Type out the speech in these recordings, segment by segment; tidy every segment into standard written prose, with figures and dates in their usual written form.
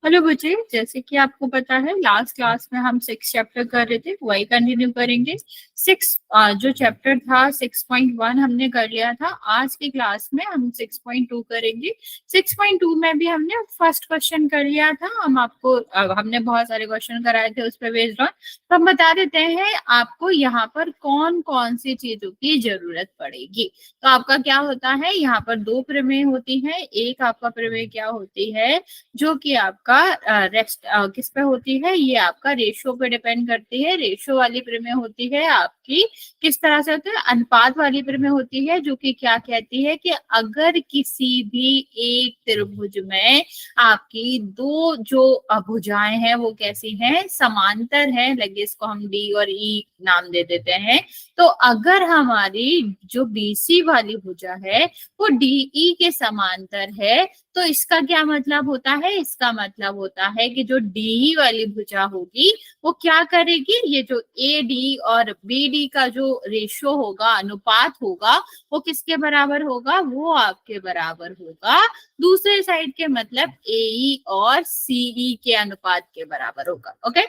Hello बच्चे, जैसे कि आपको पता है लास्ट क्लास में हम 6 चैप्टर कर रहे थे, वही कंटिन्यू करेंगे। 6 जो चैप्टर था 6.1 हमने कर लिया था। आज की क्लास में हम 6.2 करेंगे। 6.2 में भी हमने फर्स्ट क्वेश्चन कर लिया था। हम आपको हमने बहुत सारे क्वेश्चन कराए थे उस पर बेस्ड ऑन। तो हम बता देते हैं आपको यहाँ पर कौन कौन सी चीजों की जरूरत पड़ेगी। तो आपका क्या होता है, यहाँ पर दो प्रमेय होती है। एक आपका प्रमेय क्या होती है, जो कि आपका रेस्ट किस पे होती है, ये आपका रेशो पे डिपेंड करती है। रेशो वाली प्रमेय होती है आपकी किस तरह से होती है, अनुपात वाली प्रमेय होती है, जो कि क्या कहती है कि अगर किसी भी एक त्रिभुज में आपकी दो जो भुजाएं हैं वो कैसी हैं, समांतर है, लगे इसको हम डी और ई नाम दे देते हैं। तो अगर हमारी जो बीसी वाली भुजा है वो डीई के समांतर है, तो इसका क्या मतलब होता है, इसका मतलब होता है कि जो डी वाली भुजा होगी वो क्या करेगी, ये जो ए डी और बी डी का जो रेशो होगा, अनुपात होगा, वो किसके बराबर होगा, वो आपके बराबर होगा दूसरे साइड के, मतलब एई और सीई के अनुपात के बराबर होगा। ओके,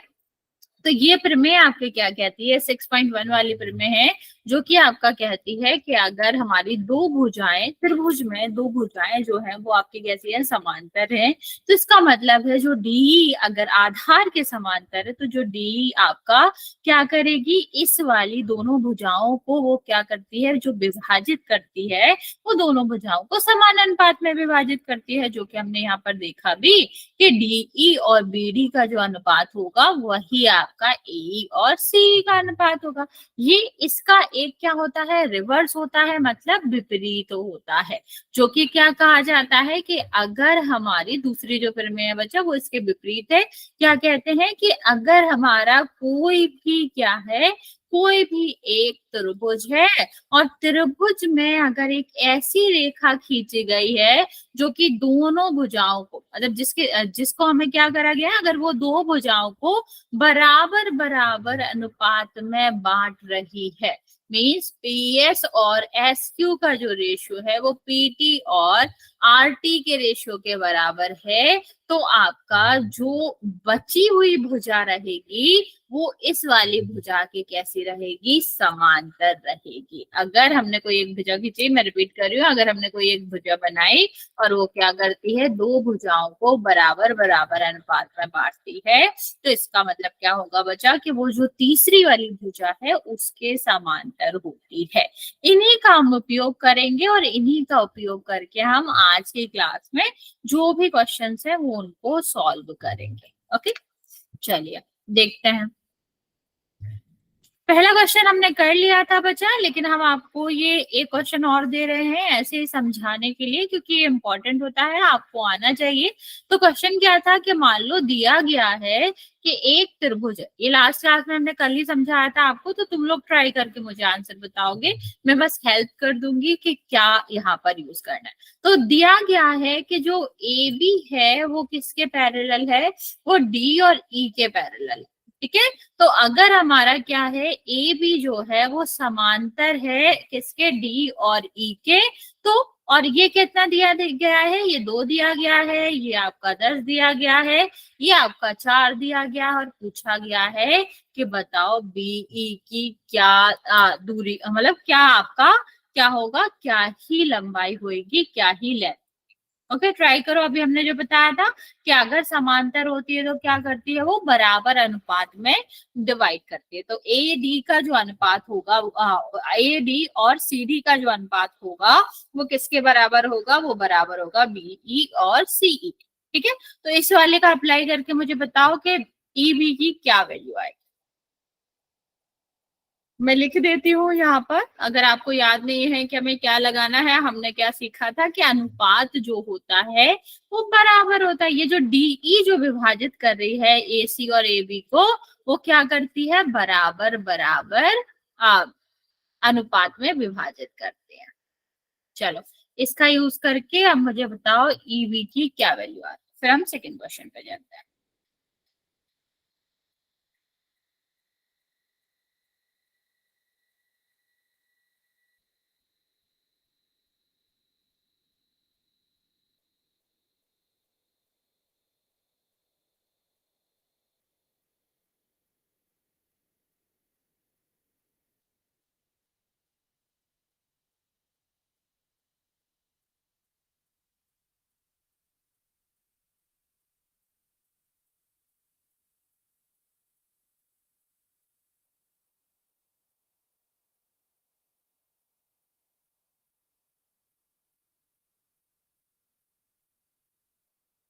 तो ये प्रमेय आपके क्या कहती है, 6.1 वाली प्रमेय है, जो कि आपका कहती है कि अगर हमारी दो भुजाएं, त्रिभुज में दो भुजाएं जो है वो आपकी कैसी है, समांतर है, तो इसका मतलब है जो डी अगर आधार के समांतर है, तो जो डी आपका क्या करेगी, इस वाली दोनों भुजाओं को वो क्या करती है, जो विभाजित करती है, वो दोनों भुजाओं को समान अनुपात में विभाजित करती है, जो कि हमने यहाँ पर देखा भी कि डीई और बीडी का जो अनुपात होगा वही आपका ए और सी का अनुपात होगा। ये इसका एक क्या होता है, रिवर्स होता है, मतलब विपरीत होता है, जो कि क्या कहा जाता है कि अगर हमारी दूसरी जो प्रमेय है बच्चा वो इसके विपरीत है। क्या कहते हैं कि अगर हमारा कोई भी क्या है, कोई भी एक त्रिभुज है और त्रिभुज में अगर एक ऐसी रेखा खींची गई है जो कि दोनों भुजाओं को, मतलब जिसको हमें क्या करा गया है, अगर वो दो भुजाओं को बराबर बराबर अनुपात में बांट रही है, मीन्स पीएस और एसक्यू का जो रेशियो है वो पीटी और आरटी के रेशियो के बराबर है, तो आपका जो बची हुई भुजा रहेगी वो इस वाली भुजा की कैसी रहेगी, समांतर रहेगी। अगर हमने कोई एक भुजा खींची, मैं रिपीट कर रही हूँ, अगर हमने कोई एक भुजा बनाई और वो क्या करती है, दो भुजाओं को बराबर बराबर अनुपात में बांटती है, तो इसका मतलब क्या होगा बच्चा कि वो जो तीसरी वाली भुजा है उसके समांतर होती है। इन्हीं का हम उपयोग करेंगे और इन्हीं का उपयोग करके हम आज की क्लास में जो भी क्वेश्चंस है वो उनको सॉल्व करेंगे। ओके, चलिए देखते हैं। पहला क्वेश्चन हमने कर लिया था बच्चा, लेकिन हम आपको ये एक क्वेश्चन और दे रहे हैं ऐसे ही समझाने के लिए, क्योंकि ये इंपॉर्टेंट होता है, आपको आना चाहिए। तो क्वेश्चन क्या था कि मान लो दिया गया है कि एक त्रिभुज है, ये लास्ट क्लास में हमने कल ही समझाया था आपको, तो तुम लोग ट्राई करके मुझे आंसर बताओगे, मैं बस हेल्प कर दूंगी कि क्या यहाँ पर यूज करना है। तो दिया गया है कि जो ए बी है वो किसके पैरेलल है, वो डी और ई के पैरेलल है। ठीक है, तो अगर हमारा क्या है, ए बी जो है वो समांतर है किसके, डी और ई के, तो और ये कितना दिया गया है, ये 2 दिया गया है, ये आपका 10 दिया गया है, ये आपका 4 दिया गया है, और पूछा गया है कि बताओ बीई की क्या दूरी, मतलब क्या आपका क्या होगा, क्या ही लंबाई होगी, क्या ही लेंथ। ओके, ट्राई करो। अभी हमने जो बताया था कि अगर समांतर होती है तो क्या करती है, वो बराबर अनुपात में डिवाइड करती है। तो ए डी का जो अनुपात होगा, ए डी और सी डी का जो अनुपात होगा वो किसके बराबर होगा, वो बराबर होगा बीई और सीई। ठीक है, तो इस वाले का अप्लाई करके मुझे बताओ कि ई बी की क्या वैल्यू आएगी। मैं लिख देती हूँ यहाँ पर, अगर आपको याद नहीं है कि हमें क्या लगाना है। हमने क्या सीखा था कि अनुपात जो होता है वो बराबर होता है, ये जो डीई जो विभाजित कर रही है ए सी और ए बी को, वो क्या करती है, बराबर बराबर आ, अनुपात में विभाजित करते हैं। चलो, इसका यूज करके अब मुझे बताओ ई बी की क्या वैल्यू आ रही है, फिर हम सेकेंड क्वेश्चन पे जाते हैं।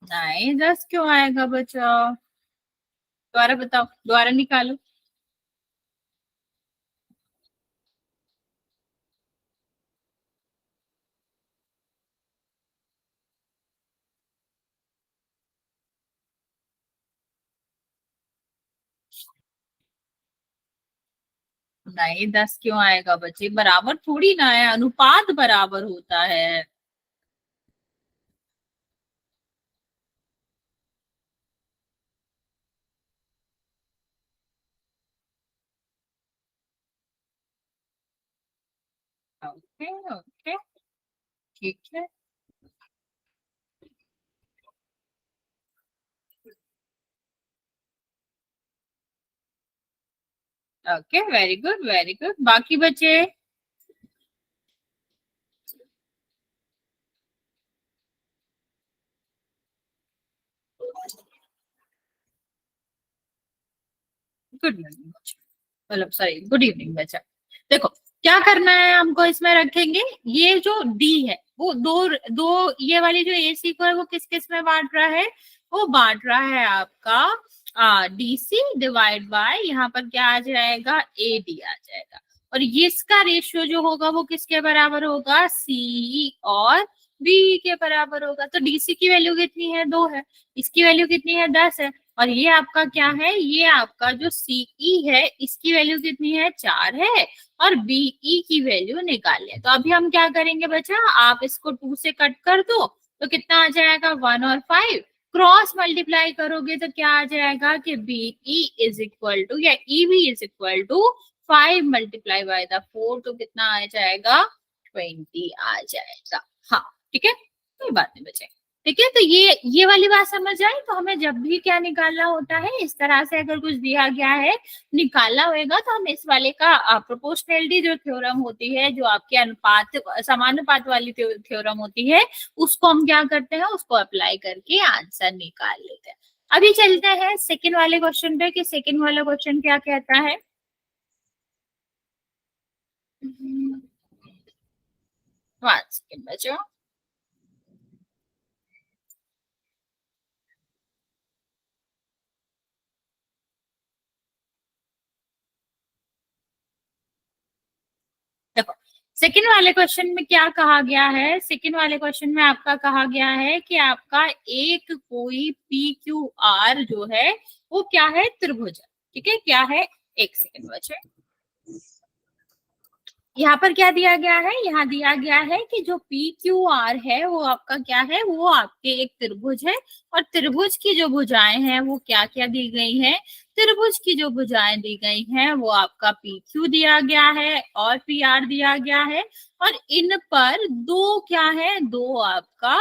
नहीं, 10 क्यों आएगा बच्चा? दोबारा बताओ, दोबारा निकालो। नहीं, 10 क्यों आएगा बच्चे? बराबर थोड़ी ना है, अनुपात बराबर होता है। ओके ओके, ठीक है। Okay, very good very good. बाकी बचे? गुड मॉर्निंग बच्चा, मतलब सॉरी, गुड इवनिंग बच्चा। देखो, क्या करना है हमको, इसमें रखेंगे ये जो डी है वो दो दो, ये वाली जो एसी को है वो किस किस में बांट रहा है? वो बांट रहा है आपका डीसी डिवाइड बाय, यहाँ पर क्या आ जाएगा, ए डी आ जाएगा। और ये इसका रेशियो जो होगा वो किसके बराबर होगा? सी और बी के बराबर होगा। तो डीसी की वैल्यू कितनी है? 2 है। इसकी वैल्यू कितनी है? 10 है। और ये आपका क्या है? ये आपका जो सीई है इसकी वैल्यू कितनी है? 4 है। और बीई की वैल्यू निकाल लिया। तो अभी हम क्या करेंगे बच्चा, आप इसको 2 से कट कर दो तो कितना आ जाएगा? 1 और 5। क्रॉस मल्टीप्लाई करोगे तो क्या आ जाएगा कि बीई इज इक्वल टू, या EB is equal to 5 multiply by the 4, तो कितना आ जाएगा? 20 आ जाएगा। हाँ, ठीक है, कोई बात नहीं बच्चे। ठीक है, तो ये वाली बात समझ आई। तो हमें जब भी क्या निकालना होता है, इस तरह से अगर कुछ दिया गया है निकालना होगा, तो हम इस वाले का प्रोपोर्शनलिटी जो थ्योरम होती है, जो आपके अनुपात समानुपात वाली थ्योरम होती है, उसको हम क्या करते हैं, उसको अप्लाई करके आंसर निकाल लेते हैं। अभी चलते हैं सेकेंड वाले क्वेश्चन पे कि सेकेंड वाला क्वेश्चन क्या कहता है। वन सेकेंड बच्चों। देखो, सेकेंड वाले क्वेश्चन में क्या कहा गया है? सेकेंड वाले क्वेश्चन में आपका कहा गया है कि आपका एक कोई पी क्यू आर जो है वो क्या है? त्रिभुज है। ठीक है, क्या है? एक सेकेंड बचे। यहाँ पर क्या दिया गया है? यहाँ दिया गया है कि जो पी क्यू आर है वो आपका क्या है? वो आपके एक त्रिभुज है। और त्रिभुज की जो भुजाएं हैं वो क्या क्या दी गई हैं? त्रिभुज की जो भुजाएं दी गई हैं वो आपका पी क्यू दिया गया है और पी आर दिया गया है। और इन पर दो क्या है? दो आपका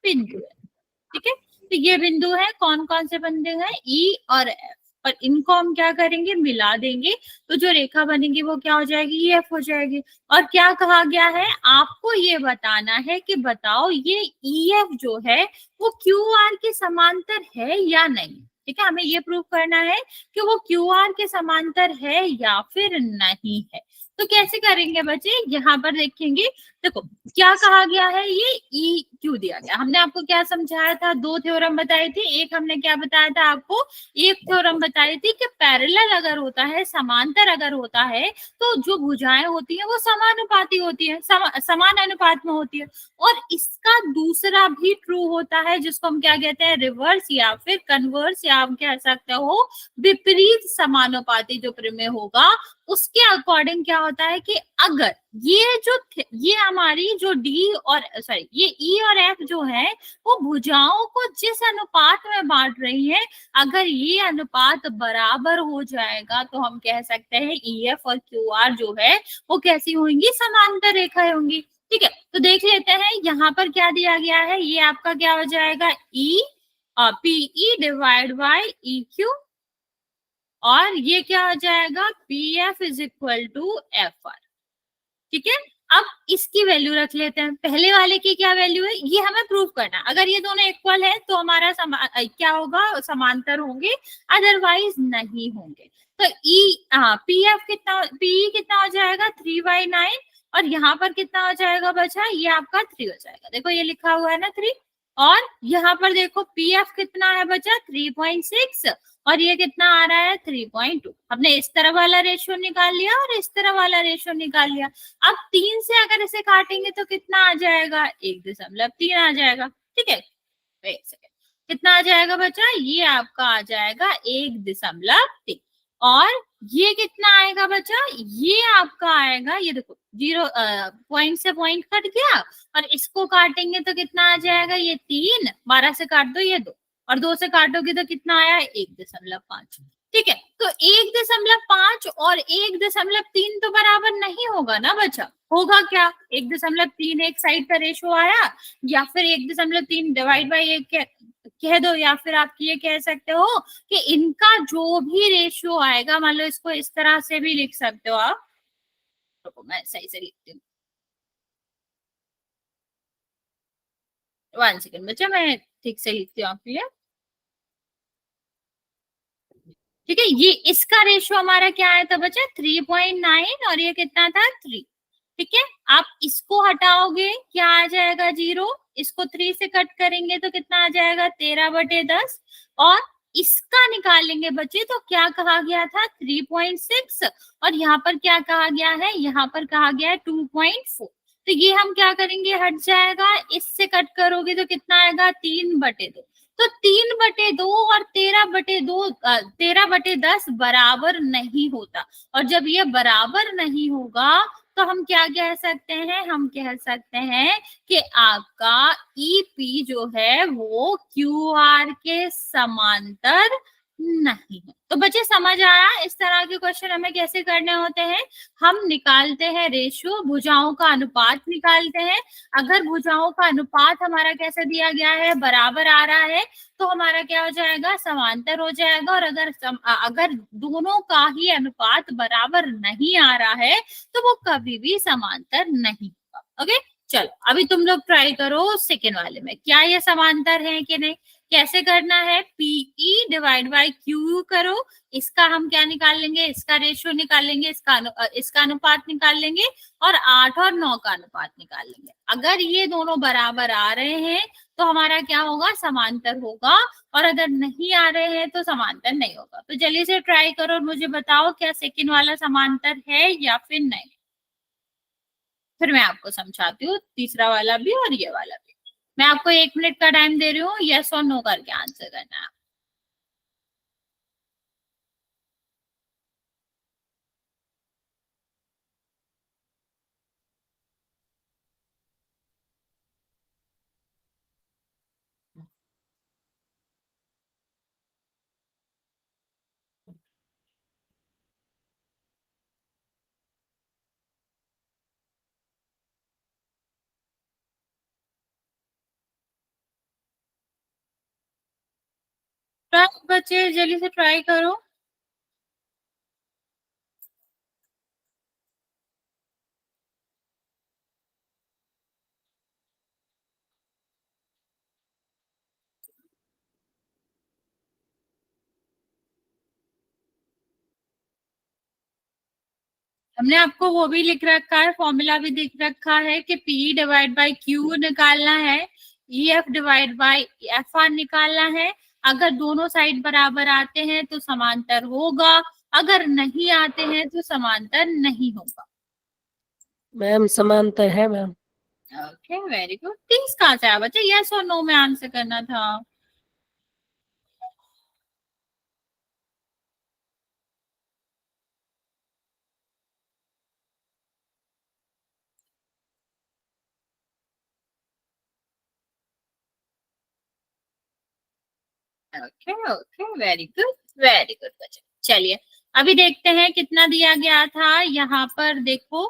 बिंदु है। ठीक है, तो ये बिंदु है, कौन कौन से बिंदु हैं? ई और एफ। और इनको हम क्या करेंगे? मिला देंगे। तो जो रेखा बनेगी वो क्या हो जाएगी? ये एफ हो जाएगी। और क्या कहा गया है? आपको ये बताना है कि बताओ ये ई एफ जो है वो क्यू आर के समांतर है या नहीं। ठीक है, हमें ये प्रूव करना है कि वो क्यू आर के समांतर है या फिर नहीं है। तो कैसे करेंगे बच्चे? यहाँ पर देखेंगे। देखो, क्या कहा गया है? ये ई क्यू दिया गया। हमने आपको क्या समझाया था? दो थ्योरम बताई थी। एक हमने क्या बताया था आपको? एक थ्योरम बताई थी कि पैरेलल अगर होता है, समांतर अगर होता है, तो जो भुजाएं होती हैं वो समानुपाती होती है, समान अनुपात में होती है। और इसका दूसरा भी ट्रू होता है, जिसको हम क्या कहते हैं? रिवर्स या फिर कन्वर्स, या हम कह सकते हो विपरीत समानुपाती जो प्रमेय होगा, उसके अकॉर्डिंग क्या होता है कि अगर ये हमारी जो डी और सॉरी ये ई और एफ जो है वो भुजाओं को जिस अनुपात में बांट रही है, अगर ये अनुपात बराबर हो जाएगा तो हम कह सकते हैं ई एफ और क्यू आर जो है वो कैसी होंगी? समांतर रेखाएं होंगी। ठीक है, तो देख लेते हैं यहाँ पर क्या दिया गया है। ये आपका क्या हो जाएगा? E PE divide by E Q. और ये क्या हो जाएगा? P F is equal to F R. ठीक है, अब इसकी वैल्यू रख लेते हैं। पहले वाले की क्या वैल्यू है ये हमें प्रूव करना है। अगर ये दोनों इक्वल है तो हमारा क्या होगा? समांतर होंगे, अदरवाइज नहीं होंगे। तो ई पी एफ कितना, पी कितना हो जाएगा? 3/9। और यहाँ पर कितना हो जाएगा बचा? ये आपका 3 हो जाएगा। देखो ये लिखा हुआ है ना 3। और यहाँ पर देखो पी एफ कितना है बचा 3.6 और ये कितना आ रहा है 3.2। हमने इस तरह वाला रेशियो निकाल लिया और इस तरह वाला रेशियो निकाल लिया। अब 3 से अगर इसे काटेंगे तो कितना आ जाएगा 1.3 आ जाएगा। ठीक है, एक सेकेंड, कितना आ जाएगा बच्चा, ये आपका आ जाएगा 1.3 और ये कितना आएगा बच्चा, ये आपका आएगा, ये देखो 0 पॉइंट से पॉइंट कट गया और इसको काटेंगे तो कितना आ जाएगा, ये 3, 12 से काट दो ये 2 और 2 से काटोगे तो कितना आया 1.5। ठीक है, तो 1.5 और 1.3 तो बराबर नहीं होगा ना बच्चा, होगा क्या 1.3 एक साइड का रेशो आया या फिर 1.3 डिवाइड बाई 1 कह दो, या फिर आप ये कह सकते हो कि इनका जो भी रेशियो आएगा, मान लो इसको इस तरह से भी लिख सकते हो आप। तो मैं सही से लिखती हूँ, 1 सेकेंड बच्चा, मैं ठीक से लिखती हूँ आपके लिए। ठीक है, ये इसका रेशियो हमारा क्या आया था बच्चा 3.9 और ये कितना था 3। ठीक है, आप इसको हटाओगे क्या आ जाएगा 0, इसको 3 से कट करेंगे तो कितना आ जाएगा 13/10 और इसका निकालेंगे बच्चे तो क्या कहा गया था 3.6 और यहाँ पर क्या कहा गया है, यहाँ पर कहा गया है 2.4। तो ये हम क्या करेंगे, हट जाएगा, इससे कट करोगे तो कितना आएगा 3/2। तो 3/2 और 13/2 13/10 बराबर नहीं होता और जब ये बराबर नहीं होगा तो हम क्या कह सकते हैं, हम कह सकते हैं कि आपका ईपी जो है वो क्यूआर के समांतर नहीं है। तो बच्चे समझ आया इस तरह के क्वेश्चन हमें कैसे करने होते हैं। हम निकालते हैं रेशियो, भुजाओं का अनुपात निकालते हैं। अगर भुजाओं का अनुपात हमारा कैसे दिया गया है, बराबर आ रहा है तो हमारा क्या हो जाएगा, समांतर हो जाएगा। और अगर दोनों का ही अनुपात बराबर नहीं आ रहा है तो वो कभी भी समांतर नहीं होगा। ओके, चलो अभी तुम लोग ट्राई करो सेकेंड वाले में, क्या ये समांतर है कि नहीं। कैसे करना है, पीई डिवाइड बाई क्यू करो, इसका हम क्या निकाल लेंगे, इसका रेशियो निकाल लेंगे, इसका अनुपात निकाल लेंगे और 8 और 9 का अनुपात निकाल लेंगे। अगर ये दोनों बराबर आ रहे हैं तो हमारा क्या होगा, समांतर होगा, और अगर नहीं आ रहे हैं तो समांतर नहीं होगा। तो जल्दी से ट्राई करो और मुझे बताओ क्या सेकंड वाला समांतर है या फिर नहीं। फिर मैं आपको समझाती हूँ तीसरा वाला भी और ये वाला भी। मैं आपको 1 मिनट का टाइम दे रही हूँ, यस और नो करके आंसर करना है। ट्राई बच्चे जल्दी से ट्राई करो। हमने आपको वो भी लिख रखा है, फॉर्मूला भी दिख रखा है कि पी डिवाइड बाई क्यू निकालना है, E F divide by F R निकालना है। अगर दोनों साइड बराबर आते हैं तो समांतर होगा, अगर नहीं आते हैं तो समांतर नहीं होगा। मैम समांतर है मैम। Okay very good. 30 कहाँ से आया बच्चे, यस और नो में आंसर करना था। ओके ओके वेरी गुड बच्चे। चलिए अभी देखते हैं कितना दिया गया था, यहाँ पर देखो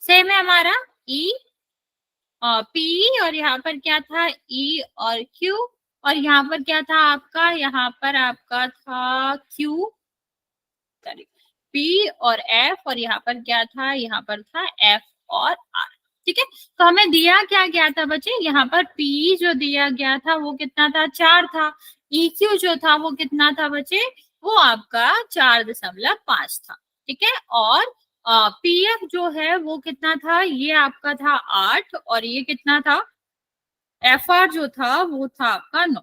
सेम है हमारा ई पी और यहाँ पर क्या था ई और क्यू, और यहाँ पर क्या था आपका, यहाँ पर आपका था क्यू सॉरी पी और एफ, और यहाँ पर क्या था, यहाँ पर था एफ और आर। ठीक है, तो हमें दिया क्या गया था बच्चे, यहाँ पर पी जो दिया गया था वो कितना था 4 था, ई क्यू जो था वो कितना था बच्चे, वो आपका 4.5 था। ठीक है, और पीएफ जो है वो कितना था, ये आपका था 8 और ये कितना था, एफआर जो था वो था आपका 9।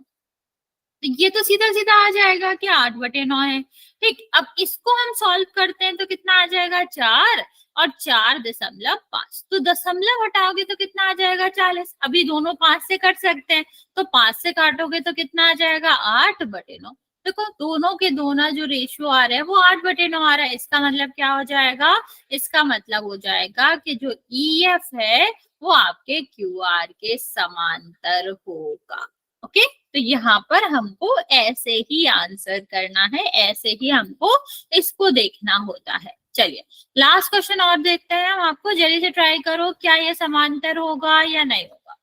तो ये तो सीधा सीधा आ जाएगा कि 8/9 है। ठीक, अब इसको हम सॉल्व करते हैं तो कितना आ जाएगा, 4 और 4.5। तो दशमलव हटाओगे तो कितना आ जाएगा, 40। अभी दोनों 5 से कट सकते हैं, तो 5 से काटोगे तो कितना आ जाएगा, 8/9। देखो दोनों के दोनों जो रेशियो आ रहा है वो 8/9 आ रहा है। इसका मतलब क्या हो जाएगा, इसका मतलब हो जाएगा कि जो ईएफ है वो आपके क्यूआर के समांतर होगा। ओके, तो यहाँ पर हमको ऐसे ही आंसर करना है, ऐसे ही हमको इसको देखना होता है। चलिए लास्ट क्वेश्चन और देखते हैं हम, आपको जल्दी से ट्राई करो क्या ये समांतर होगा या नहीं होगा।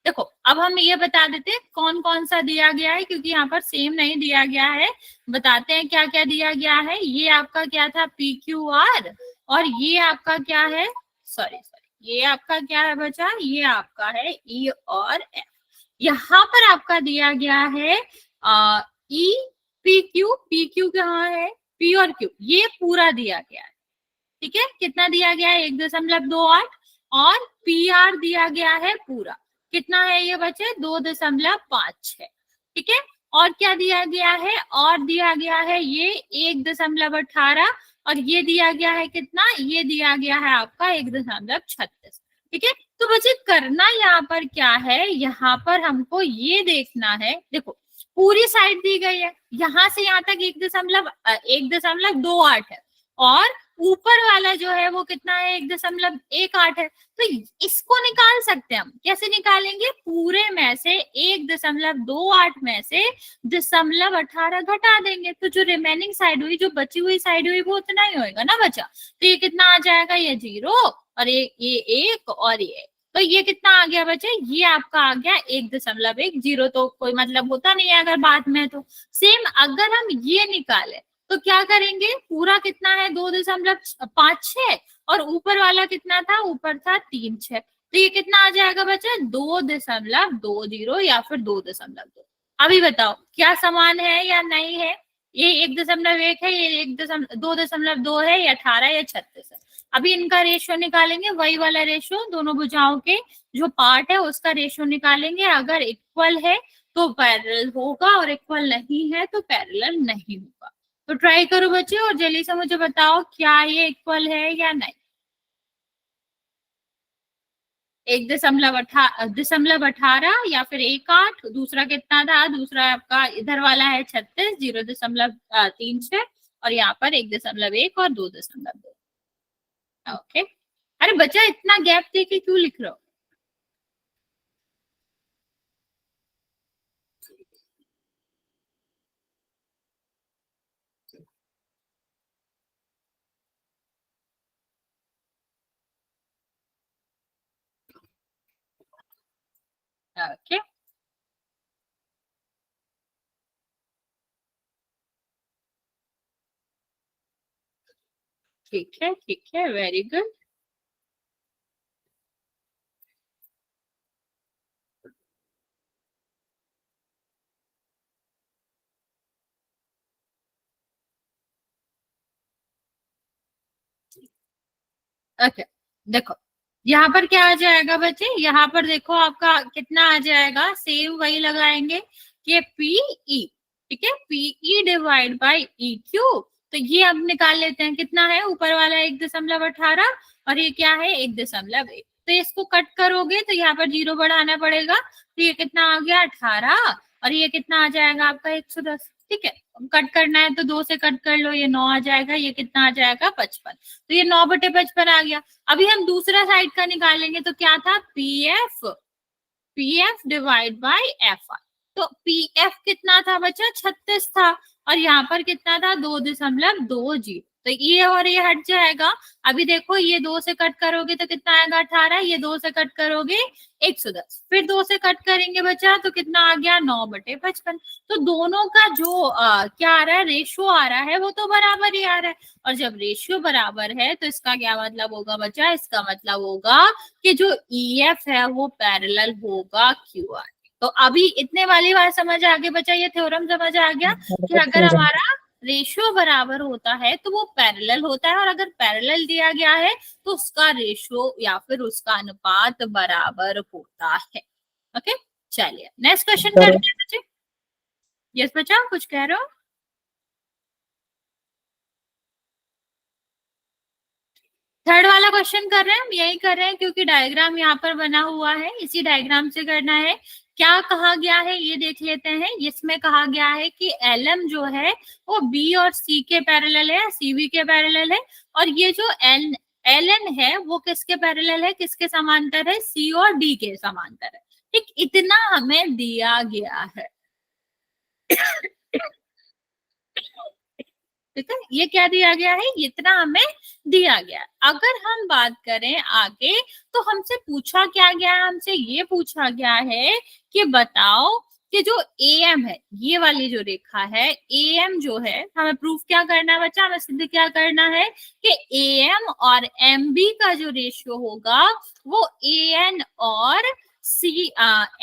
देखो अब हम ये बता देते हैं कौन कौन सा दिया गया है, क्योंकि यहाँ पर सेम नहीं दिया गया है। बताते हैं क्या क्या दिया गया है। ये आपका क्या था, पी क्यू आर, और ये आपका क्या है, सॉरी ये आपका क्या है बचा, ये आपका है ई और एफ। यहाँ पर आपका दिया गया है ई पी क्यू कहाँ है, पी और क्यू, ये पूरा दिया गया है। ठीक है, कितना दिया गया है, 1.28, और पी आर दिया गया है पूरा, कितना है ये बचे, 2.56। ठीक है, और क्या दिया गया है, और दिया गया है ये 1.18, और ये दिया गया है कितना, ये दिया गया है आपका 1.36। ठीक है, तो बच्चे करना यहाँ पर क्या है, यहाँ पर हमको ये देखना है, देखो पूरी साइड दी गई है, यहाँ से यहाँ तक 1.28 है, और ऊपर वाला जो है वो कितना है, 1.18 है। तो इसको निकाल सकते हैं हम, कैसे निकालेंगे, पूरे में से 1.28 में से 0.18 घटा देंगे, तो जो रिमेनिंग साइड हुई, जो बची हुई साइड हुई, वो उतना ही होएगा ना बचा। तो ये कितना आ जाएगा, ये 0 और ये 1 और ये, तो ये कितना आ गया बच्चे, ये आपका आ गया 1.1। 0 तो कोई मतलब होता नहीं है अगर बाद में, तो सेम अगर हम ये निकाले तो क्या करेंगे, पूरा कितना है 2.56, और ऊपर वाला कितना था, ऊपर था 3.6, तो ये कितना आ जाएगा बच्चे, 2.20 या फिर 2.2। अभी बताओ क्या समान है या नहीं है, ये 1.1 है, ये 2.2 है, या 18 या 36 है। अभी इनका रेशियो निकालेंगे, वही वाला रेशियो, दोनों भुजाओं के जो पार्ट है उसका रेशियो निकालेंगे। अगर इक्वल है तो पैरेलल होगा, और इक्वल नहीं है तो पैरेलल नहीं होगा। तो ट्राई करो बच्चे और जल्दी से मुझे बताओ क्या ये इक्वल है या नहीं। 1.18 या फिर 1.8, दूसरा कितना था, दूसरा आपका इधर वाला है 36, 0.36, और यहाँ पर 1.1 और 2.2। ओके, अरे बच्चा इतना गैप देके क्यों लिख रहे हो। ओके, ठीक है, वेरी गुड। ओके, देखो यहाँ पर क्या आ जाएगा बच्चे, यहाँ पर देखो आपका कितना आ जाएगा, सेम वही लगाएंगे कि पी ई, ठीक है, P E divide by E Q. तो ये अब निकाल लेते हैं, कितना है, ऊपर वाला 1.18 और ये क्या है 1.1। तो इसको कट करोगे तो यहाँ पर 0 बढ़ाना पड़ेगा, तो ये कितना आ गया 18, और ये कितना आ जाएगा आपका 110। ठीक है, कट करना है तो 2 से कट कर लो, ये 9 आ जाएगा, ये कितना आ जाएगा 55, तो ये 9/55 आ गया। अभी हम दूसरा साइड का निकालेंगे, तो क्या था, PF divide by F R. तो पीएफ कितना था बच्चा, 36 था, और यहाँ पर कितना था 2.20, तो ये और ये हट जाएगा। अभी देखो ये 2 से कट करोगे तो कितना आएगा 18, ये 2 से कट करोगे 110, फिर 2 से कट करेंगे बच्चा तो कितना आ गया 9/55। तो दोनों का जो क्या आ रहा है, रेशियो आ रहा है, वो तो बराबर ही आ रहा है, और जब रेशियो बराबर है तो इसका क्या मतलब होगा बच्चा, इसका मतलब होगा कि जो ईएफ है वो पैरेलल होगा क्यूआर। तो अभी इतने वाली बात समझ आ गई बच्चा, ये थ्योरम समझ आ गया कि अगर हमारा रेशियो बराबर होता है तो वो पैरेलल होता है, और अगर पैरेलल दिया गया है तो उसका रेशियो या फिर उसका अनुपात बराबर होता है। ओके, चलिए नेक्स्ट क्वेश्चन करते हैं बच्चे। यस बच्चा, कुछ कह रहे हो? थर्ड वाला क्वेश्चन कर रहे हैं हम, यही कर रहे हैं क्योंकि डायग्राम यहाँ पर बना हुआ है, इसी डायग्राम से करना है। क्या कहा गया है ये देख लेते हैं। इसमें कहा गया है कि LM जो है वो B और C के पैरेलल है, CV के पैरेलल है, और ये जो LN है वो किसके पैरेलल है, किसके समांतर है, C और D के समांतर है। ठीक, इतना हमें दिया गया है। ठीक है, ये क्या दिया गया है, इतना हमें दिया गया। अगर हम बात करें आगे तो हमसे पूछा क्या गया है, हमसे ये पूछा गया है कि बताओ कि जो AM है, ये वाली जो रेखा है AM जो है, हमें प्रूफ क्या करना है बच्चा, हमें सिद्ध क्या करना है कि AM और MB का जो रेशियो होगा वो AN और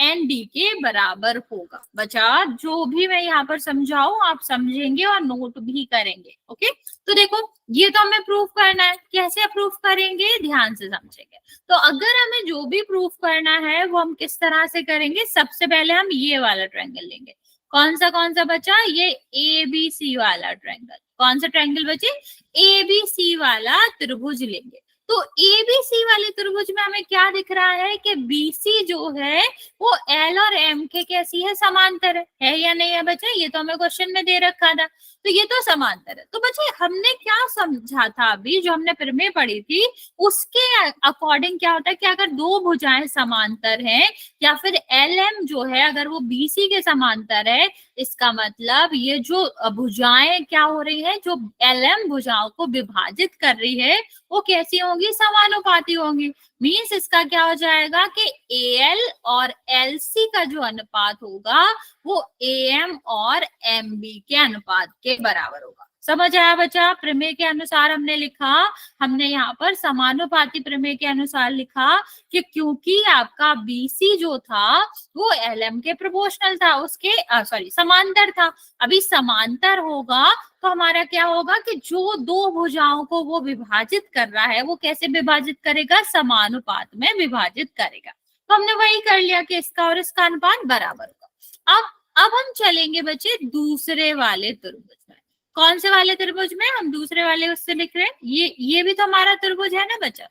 ND के बराबर होगा। बच्चा जो भी मैं यहाँ पर समझाऊं आप समझेंगे और नोट भी करेंगे। ओके, तो देखो ये तो हमें प्रूफ करना है, कैसे प्रूफ करेंगे ध्यान से समझेंगे। तो अगर हमें जो भी प्रूफ करना है वो हम किस तरह से करेंगे, सबसे पहले हम ये वाला ट्रायंगल लेंगे। कौन सा बचा, ये ABC वाला ट्रायंगल। कौन सा ट्रायंगल बचे, ABC वाला त्रिभुज लेंगे। तो ABC वाले त्रिभुज में हमें क्या दिख रहा है कि BC जो है वो L और M के कैसी है, समांतर है या नहीं है बच्चे, ये तो हमें क्वेश्चन में दे रखा था, तो ये तो समांतर है। तो बच्चे हमने क्या समझा था अभी, जो हमने प्रमेय पढ़ी थी उसके अकॉर्डिंग क्या होता है कि अगर दो भुजाएं समांतर हैं या फिर LM जो है अगर वो BC के समांतर है, इसका मतलब ये जो भुजाएं क्या हो रही है, जो LM भुजाओं को विभाजित कर रही है वो कैसी होंगी, समानुपाती होंगी। मीन्स इसका क्या हो जाएगा कि AL और LC का जो अनुपात होगा वो AM और MB के अनुपात के बराबर होगा। समझ आया बच्चा, प्रमेय के अनुसार हमने लिखा, हमने यहाँ पर समानुपाती प्रमेय के अनुसार लिखा कि क्योंकि आपका BC जो था वो LM के प्रोपोर्शनल था, उसके सॉरी समांतर था। अभी समांतर होगा तो हमारा क्या होगा कि जो दो भुजाओं को वो विभाजित कर रहा है वो कैसे विभाजित करेगा, समानुपात में विभाजित करेगा। तो हमने वही कर लिया कि इसका और इसका अनुपात बराबर होगा। अब हम चलेंगे बच्चे दूसरे वाले त्रिभुज में। कौन से वाले त्रिभुज में, हम दूसरे वाले उससे लिख रहे हैं, ये भी तो हमारा त्रिभुज है ना बच्चा,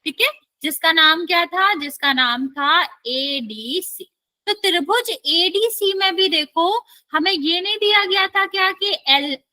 ठीक है, जिसका नाम क्या था, जिसका नाम था ADC। तो त्रिभुज ADC में भी देखो हमें ये नहीं दिया गया था क्या कि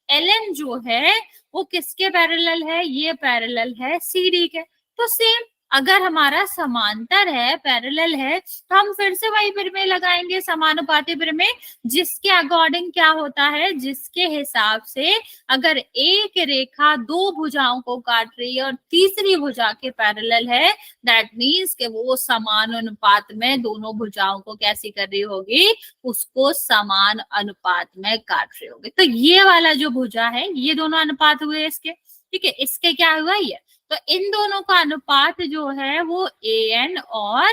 LN जो है वो किसके पैरेलल है, ये पैरेलल है CD के। तो सेम अगर हमारा समांतर है, पैरेलल है, तो हम फिर से वही प्रमेय लगाएंगे, समानुपाती प्रमेय, जिसके अकॉर्डिंग क्या होता है, जिसके हिसाब से अगर एक रेखा दो भुजाओं को काट रही है और तीसरी भुजा के पैरेलल है, दैट मीन्स कि वो समान अनुपात में दोनों भुजाओं को कैसी कर रही होगी, उसको समान अनुपात में काट रही होगी। तो ये वाला जो भुजा है, ये दोनों अनुपात हुए इसके, ठीक है, इसके क्या हुआ ये, तो इन दोनों का अनुपात जो है वो AN और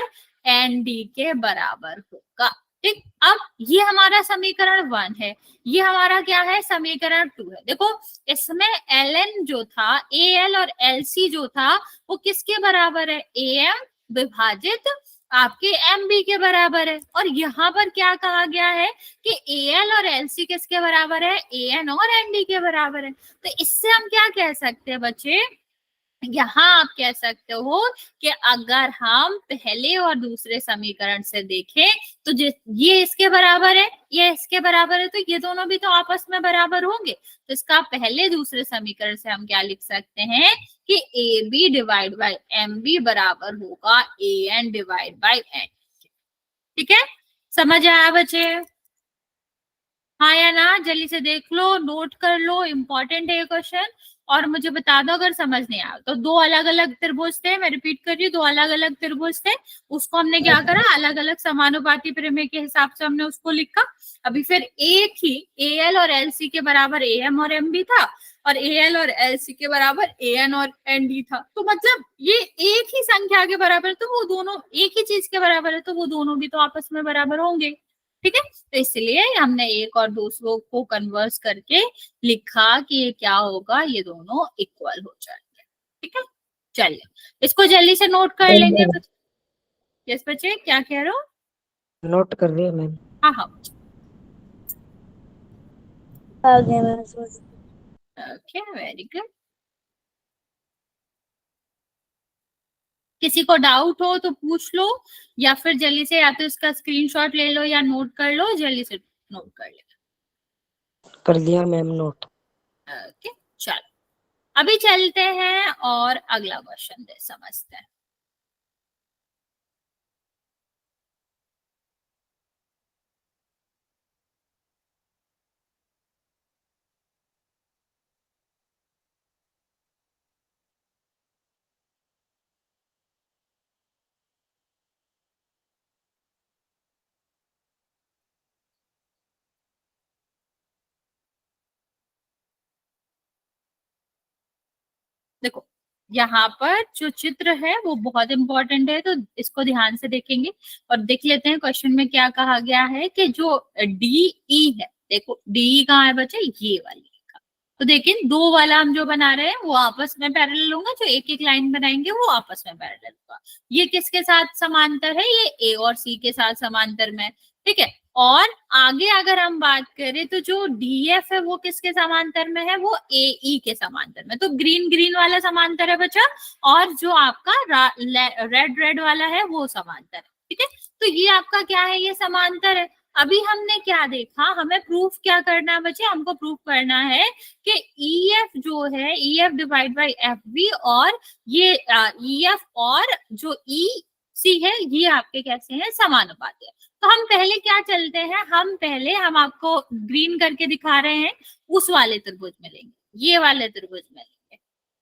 ND के बराबर होगा। ठीक, अब ये हमारा समीकरण 1 है, ये हमारा क्या है, समीकरण 2 है। देखो इसमें LN जो था, AL और LC जो था वो किसके बराबर है, AM विभाजित आपके MB के बराबर है। और यहाँ पर क्या कहा गया है कि AL और LC किसके बराबर है, AN और ND के बराबर है। तो इससे हम क्या कह सकते हैं बच्चे, यहाँ आप कह सकते हो कि अगर हम पहले और दूसरे समीकरण से देखें तो ये इसके बराबर है, ये इसके बराबर है, तो ये दोनों भी तो आपस में बराबर होंगे। तो इसका पहले दूसरे समीकरण से हम क्या लिख सकते हैं कि AB डिवाइड बाई MB बराबर होगा AN डिवाइड बाई N। ठीक है, समझ आया बच्चे, हाँ या ना, जल्दी से देख लो, नोट कर लो, इंपॉर्टेंट है ये क्वेश्चन। और मुझे बता दो अगर समझ नहीं आया तो। दो अलग अलग त्रिभुज थे, मैं रिपीट कर रही हूँ, दो अलग अलग त्रिभुज थे, उसको हमने क्या करा, अलग अलग समानुपाती प्रमेय के हिसाब से हमने उसको लिखा। अभी फिर एक ही AL और LC के बराबर AM और MB था, और AL और LC के बराबर AN और ND था। तो मतलब ये एक ही संख्या के बराबर, तो वो दोनों एक ही चीज के बराबर है, तो वो दोनों भी तो आपस में बराबर होंगे। ठीक है, तो इसलिए हमने एक और दूसरों को कन्वर्स करके लिखा कि ये क्या होगा, ये दोनों इक्वल हो जाएंगे। ठीक है, चलिए इसको जल्दी से नोट कर लेंगे। यस बच्चे, क्या कह रहे हो? नोट कर लिया मैम। हाँ हाँ, आ गया मैम समझ। Okay, very good. किसी को डाउट हो तो पूछ लो, या फिर जल्दी से या तो इसका स्क्रीनशॉट ले लो या नोट कर लो, जल्दी से नोट कर ले। कर लिया मैम नोट। ओके, चलो अभी चलते हैं और अगला क्वेश्चन दे समझते हैं। देखो, यहाँ पर जो चित्र है वो बहुत इंपॉर्टेंट है, तो इसको ध्यान से देखेंगे और देख लेते हैं क्वेश्चन में क्या कहा गया है कि जो डी ई है, देखो डी कहाँ है बच्चे, ये वाली का। तो देखिए दो वाला हम जो बना रहे हैं वो आपस में पैरेलल होगा, जो एक एक लाइन बनाएंगे वो आपस में पैरेलल होगा। ये किसके साथ समांतर है? ये ए और सी के साथ समांतर में। ठीक है, और आगे अगर हम बात करें तो जो डीएफ है वो किसके समांतर में है? वो एई के समांतर में। तो ग्रीन ग्रीन वाला समांतर है बच्चा, और जो आपका रेड रेड वाला है वो समांतर है। ठीक है, तो ये आपका क्या है? ये समांतर है। अभी हमने क्या देखा, हमें प्रूफ क्या करना है बच्चे? हमको प्रूफ करना है कि ईएफ जो है, EF divide by F B, और ये ईएफ और जो ई सी है ये आपके कैसे हैं? समानुपाती है। तो हम पहले क्या चलते हैं, हम आपको ग्रीन करके दिखा रहे हैं, उस वाले त्रिभुज में लेंगे, ये वाले त्रिभुज में लेंगे।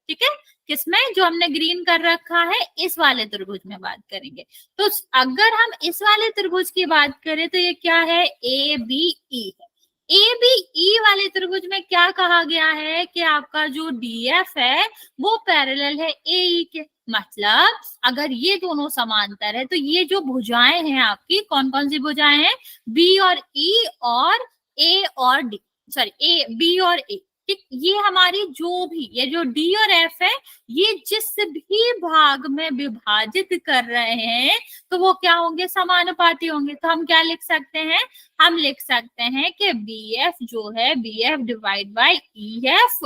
ठीक है, किसमें? जो हमने ग्रीन कर रखा है इस वाले त्रिभुज में बात करेंगे। तो अगर हम इस वाले त्रिभुज की बात करें तो ये क्या है? ए बी ई है। ए बी ई वाले त्रिभुज में क्या कहा गया है कि आपका जो डीएफ है वो पैरेलल है ए के। मतलब अगर ये दोनों समांतर है तो ये जो भुजाएं हैं आपकी, कौन कौन सी भुजाएं हैं? बी और ई और ए और डी, सॉरी ए बी और ए। ठीक, ये हमारी जो भी ये जो डी और एफ है, ये जिस भी भाग में विभाजित कर रहे हैं तो वो क्या होंगे? समानुपाती होंगे। तो हम क्या लिख सकते हैं? हम लिख सकते हैं कि बी एफ जो है, B F divide by E F,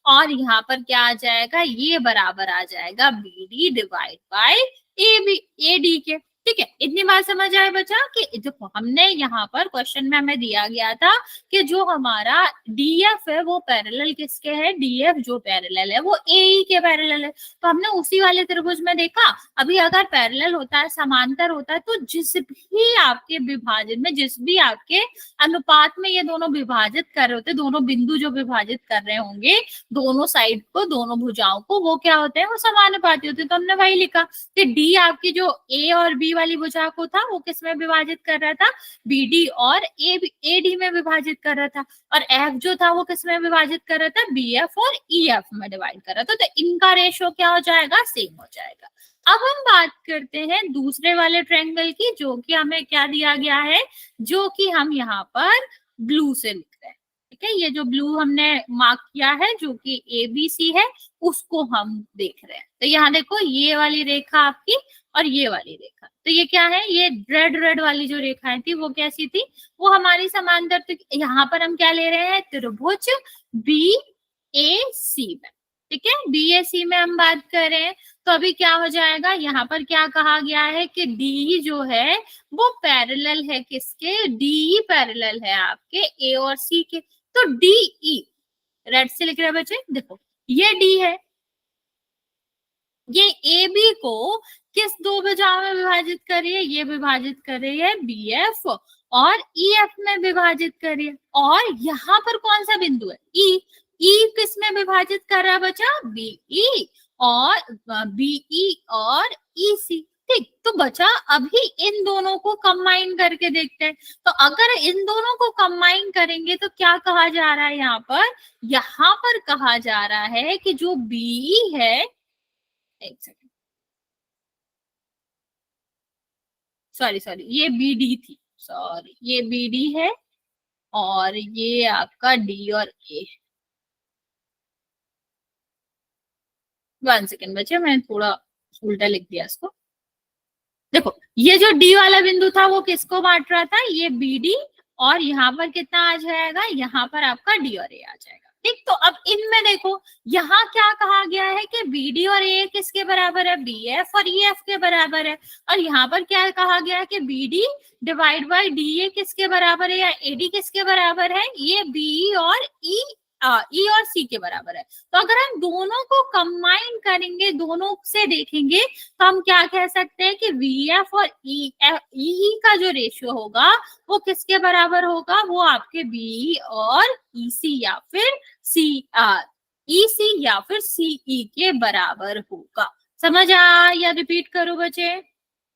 और यहाँ पर क्या आ जाएगा? ये बराबर आ जाएगा B D divide by A B, A D के। ठीक है, इतनी बात समझ आए बच्चा? कि देखो हमने यहाँ पर क्वेश्चन में हमें दिया गया था कि जो हमारा डीएफ है वो पैरेलल किसके है? डीएफ जो पैरेलल है वो एई के पैरेलल है। तो हमने उसी वाले त्रिभुज में देखा। अभी अगर पैरेलल होता है, समांतर होता है, तो जिस भी आपके विभाजन में, जिस भी आपके अनुपात में ये दोनों विभाजित कर रहे होते, दोनों बिंदु जो विभाजित कर रहे होंगे दोनों साइड को, दोनों भुजाओं को, वो क्या होते हैं? वो समानुपाती होते हैं। तो हमने वही लिखा कि डी आपकी जो ए और बी वाली भुजा को था वो किस में विभाजित कर रहा था? बी डी और ए डी में विभाजित कर रहा था। और एफ जो था वो किस में विभाजित कर रहा था? बी एफ और ई एफ में डिवाइड कर रहा था। तो इनका रेशो क्या हो जाएगा? सेम हो जाएगा। अब हम बात करते हैं दूसरे वाले ट्रायंगल की, जो कि हमें क्या दिया गया है, जो कि हम यहाँ पर ब्लू से लिख रहे हैं। ठीक है, ये जो ब्लू हमने मार्क किया है जो कि ए बी सी है, उसको हम देख रहे हैं। तो यहाँ देखो ये वाली रेखा आपकी और ये वाली रेखा, तो ये क्या है? ये रेड रेड वाली जो रेखाएं थी वो कैसी थी? वो हमारी समांतर। तो यहाँ पर हम क्या ले रहे हैं? त्रिभुज बी ए सी में। ठीक है, बी ए सी में हम बात कर रहे हैं। तो अभी क्या हो जाएगा? यहाँ पर क्या कहा गया है कि डी जो है वो पैरेलल है किसके? डी पैरेलल है आपके ए और सी के। तो डी ई रेड से लिख रहे हैं बच्चे, देखो ये डी है, ये ए बी को किस दो भुजाओं में विभाजित कर रही है? ये विभाजित कर रही है बी एफ और ई एफ में विभाजित कर रही है। और यहाँ पर कौन सा बिंदु है? ई। ई किस में विभाजित कर रहा है बच्चा? बीई और बीई और ई सी। ठीक, तो बचा अभी इन दोनों को कंबाइन करके देखते हैं। तो अगर इन दोनों को कंबाइन करेंगे तो क्या कहा जा रहा है यहाँ पर? यहाँ पर कहा जा रहा है कि जो बीई है, एक सेकंड, सॉरी सॉरी, ये बी डी थी, सॉरी, ये बी डी है और ये आपका डी और ए। 1 सेकेंड बच्चे, मैंने थोड़ा उल्टा लिख दिया इसको। देखो, ये जो डी वाला बिंदु था वो किसको बांट रहा था, ये बी डी, और यहाँ पर कितना आ जाएगा, यहाँ पर आपका डी और ए आ जाएगा। ठीक, तो अब इनमें देखो, यहाँ क्या कहा गया है कि बी डी और ए किसके बराबर है, बी एफ और ई एफ के बराबर है। और यहाँ पर क्या कहा गया है कि B D divide by D A किसके बराबर है, या ए डी किसके बराबर है, ये बी और ई और सी के बराबर है। तो अगर हम दोनों को कंबाइन करेंगे, दोनों से देखेंगे, तो हम क्या कह सकते हैं कि वी एफ और ई का जो रेशियो होगा वो किसके बराबर होगा, वो आपके बी और ई सी या फिर सी ई सी या फिर सीई के बराबर होगा। समझ आ, या रिपीट करो बच्चे।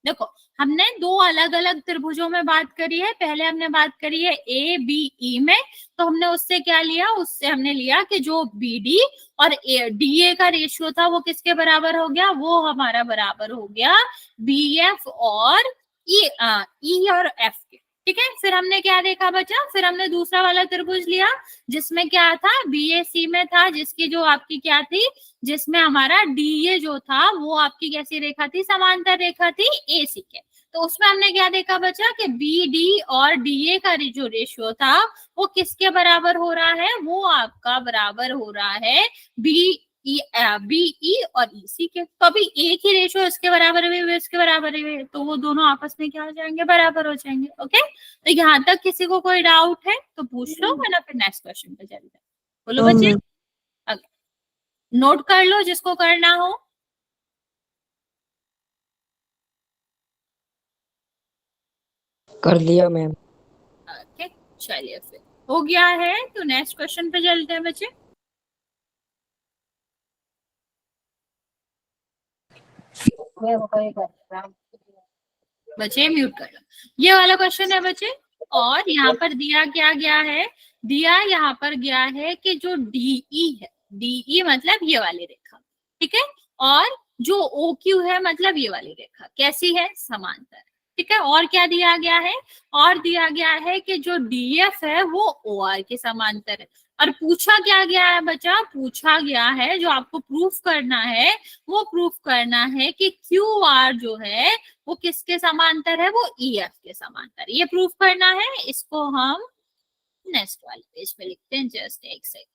देखो, हमने दो अलग अलग त्रिभुजों में बात करी है। पहले हमने बात करी है ए बी ई में, तो हमने उससे क्या लिया, उससे हमने लिया कि जो बी डी और डी ए का रेशियो था वो किसके बराबर हो गया, वो हमारा बराबर हो गया बी एफ और ई और एफ के। ठीक है, फिर हमने क्या देखा बच्चा, फिर हमने दूसरा वाला त्रिभुज लिया जिसमें क्या था, बी ए सी में था, जिसकी जो आपकी क्या थी, जिसमें हमारा डी ए जो था वो आपकी कैसी रेखा थी, समांतर रेखा थी ए सी के। तो उसमें हमने क्या देखा बच्चा कि बी डी और डी ए का जो रेशियो था वो किसके बराबर हो रहा है, वो आपका बराबर हो रहा है बी ई और ई सी के। तो अभी एक ही रेशियो इसके बराबर है, इसके बराबर है, तो वो दोनों आपस में क्या हो जाएंगे, बराबर हो जाएंगे। ओके, तो यहाँ तक किसी को कोई डाउट है तो पूछ लो, वरना फिर नेक्स्ट क्वेश्चन पे चलते हैं। बोलो हाँ बच्चे, मैम। नोट कर लो जिसको करना हो। कर लिया मैम। ओके, चलिए फिर हो गया है, तो नेक्स्ट क्वेश्चन पे चलते हैं बच्चे। बच्चे म्यूट कर लो। ये वाला क्वेश्चन है बच्चे, और यहाँ पर दिया क्या गया है, दिया यहाँ पर गया है कि जो डीई है, डीई मतलब ये वाली रेखा, ठीक है, और जो ओ क्यू है मतलब ये वाली रेखा कैसी है, समांतर। ठीक है, और क्या दिया गया है, और दिया गया है कि जो डीएफ है वो ओ आर के समांतर है। और पूछा क्या गया है बच्चा, पूछा गया है जो आपको प्रूफ करना है, वो प्रूफ करना है कि क्यू आर जो है वो किसके समांतर है, वो ई एफ के समांतर। ये प्रूफ करना है, इसको हम नेक्स्ट वाले पेज पे लिखते हैं, जस्ट एक सेकंड।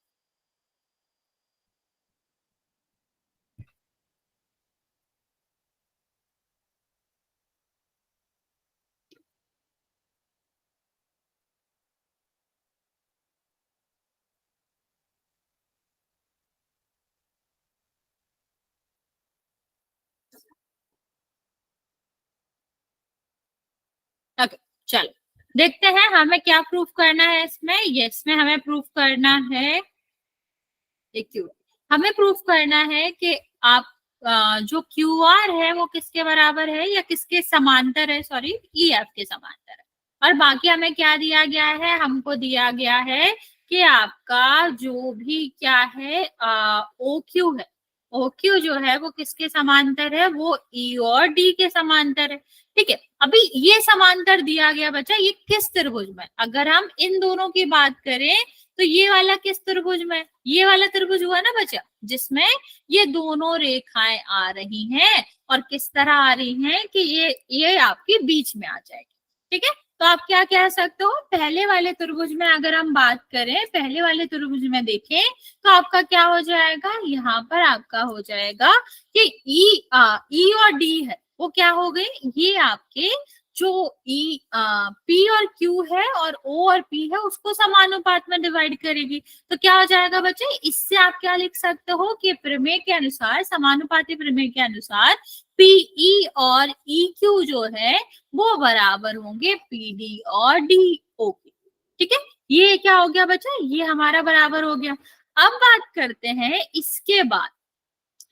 ओके, चलो देखते हैं हमें क्या प्रूफ करना है इसमें। ये इसमें हमें प्रूफ करना है, क्यू, हमें प्रूफ करना है कि आप जो क्यू आर है वो किसके बराबर है या किसके समांतर है, सॉरी ई एफ के समांतर है। और बाकी हमें क्या दिया गया है, हमको दिया गया है कि आपका जो भी क्या है ओ क्यू है, ओ क्यू जो है वो किसके समांतर है, वो ई और डी के समांतर है। ठीक है, अभी ये समांतर दिया गया बच्चा, ये किस त्रिभुज में, अगर हम इन दोनों की बात करें तो ये वाला किस त्रिभुज में, ये वाला त्रिभुज हुआ ना बच्चा, जिसमें ये दोनों रेखाएं आ रही हैं और किस तरह आ रही हैं कि ये आपके बीच में आ जाएगी। ठीक है, तो आप क्या कह सकते हो, पहले वाले त्रिभुज में अगर हम बात करें, पहले वाले त्रिभुज में देखें तो आपका क्या हो जाएगा, यहाँ पर आपका हो जाएगा कि ई और डी है वो क्या हो गए, ये आपके जो पी और क्यू है और ओ और पी है उसको समानुपात में डिवाइड करेगी। तो क्या हो जाएगा बच्चे, इससे आप क्या लिख सकते हो कि प्रमेय के अनुसार, समानुपाती प्रमेय के अनुसार पीई और ई क्यू जो है वो बराबर होंगे पी डी और डी ओ के। ठीक है, ये क्या हो गया बच्चा, ये हमारा बराबर हो गया। अब बात करते हैं इसके बाद,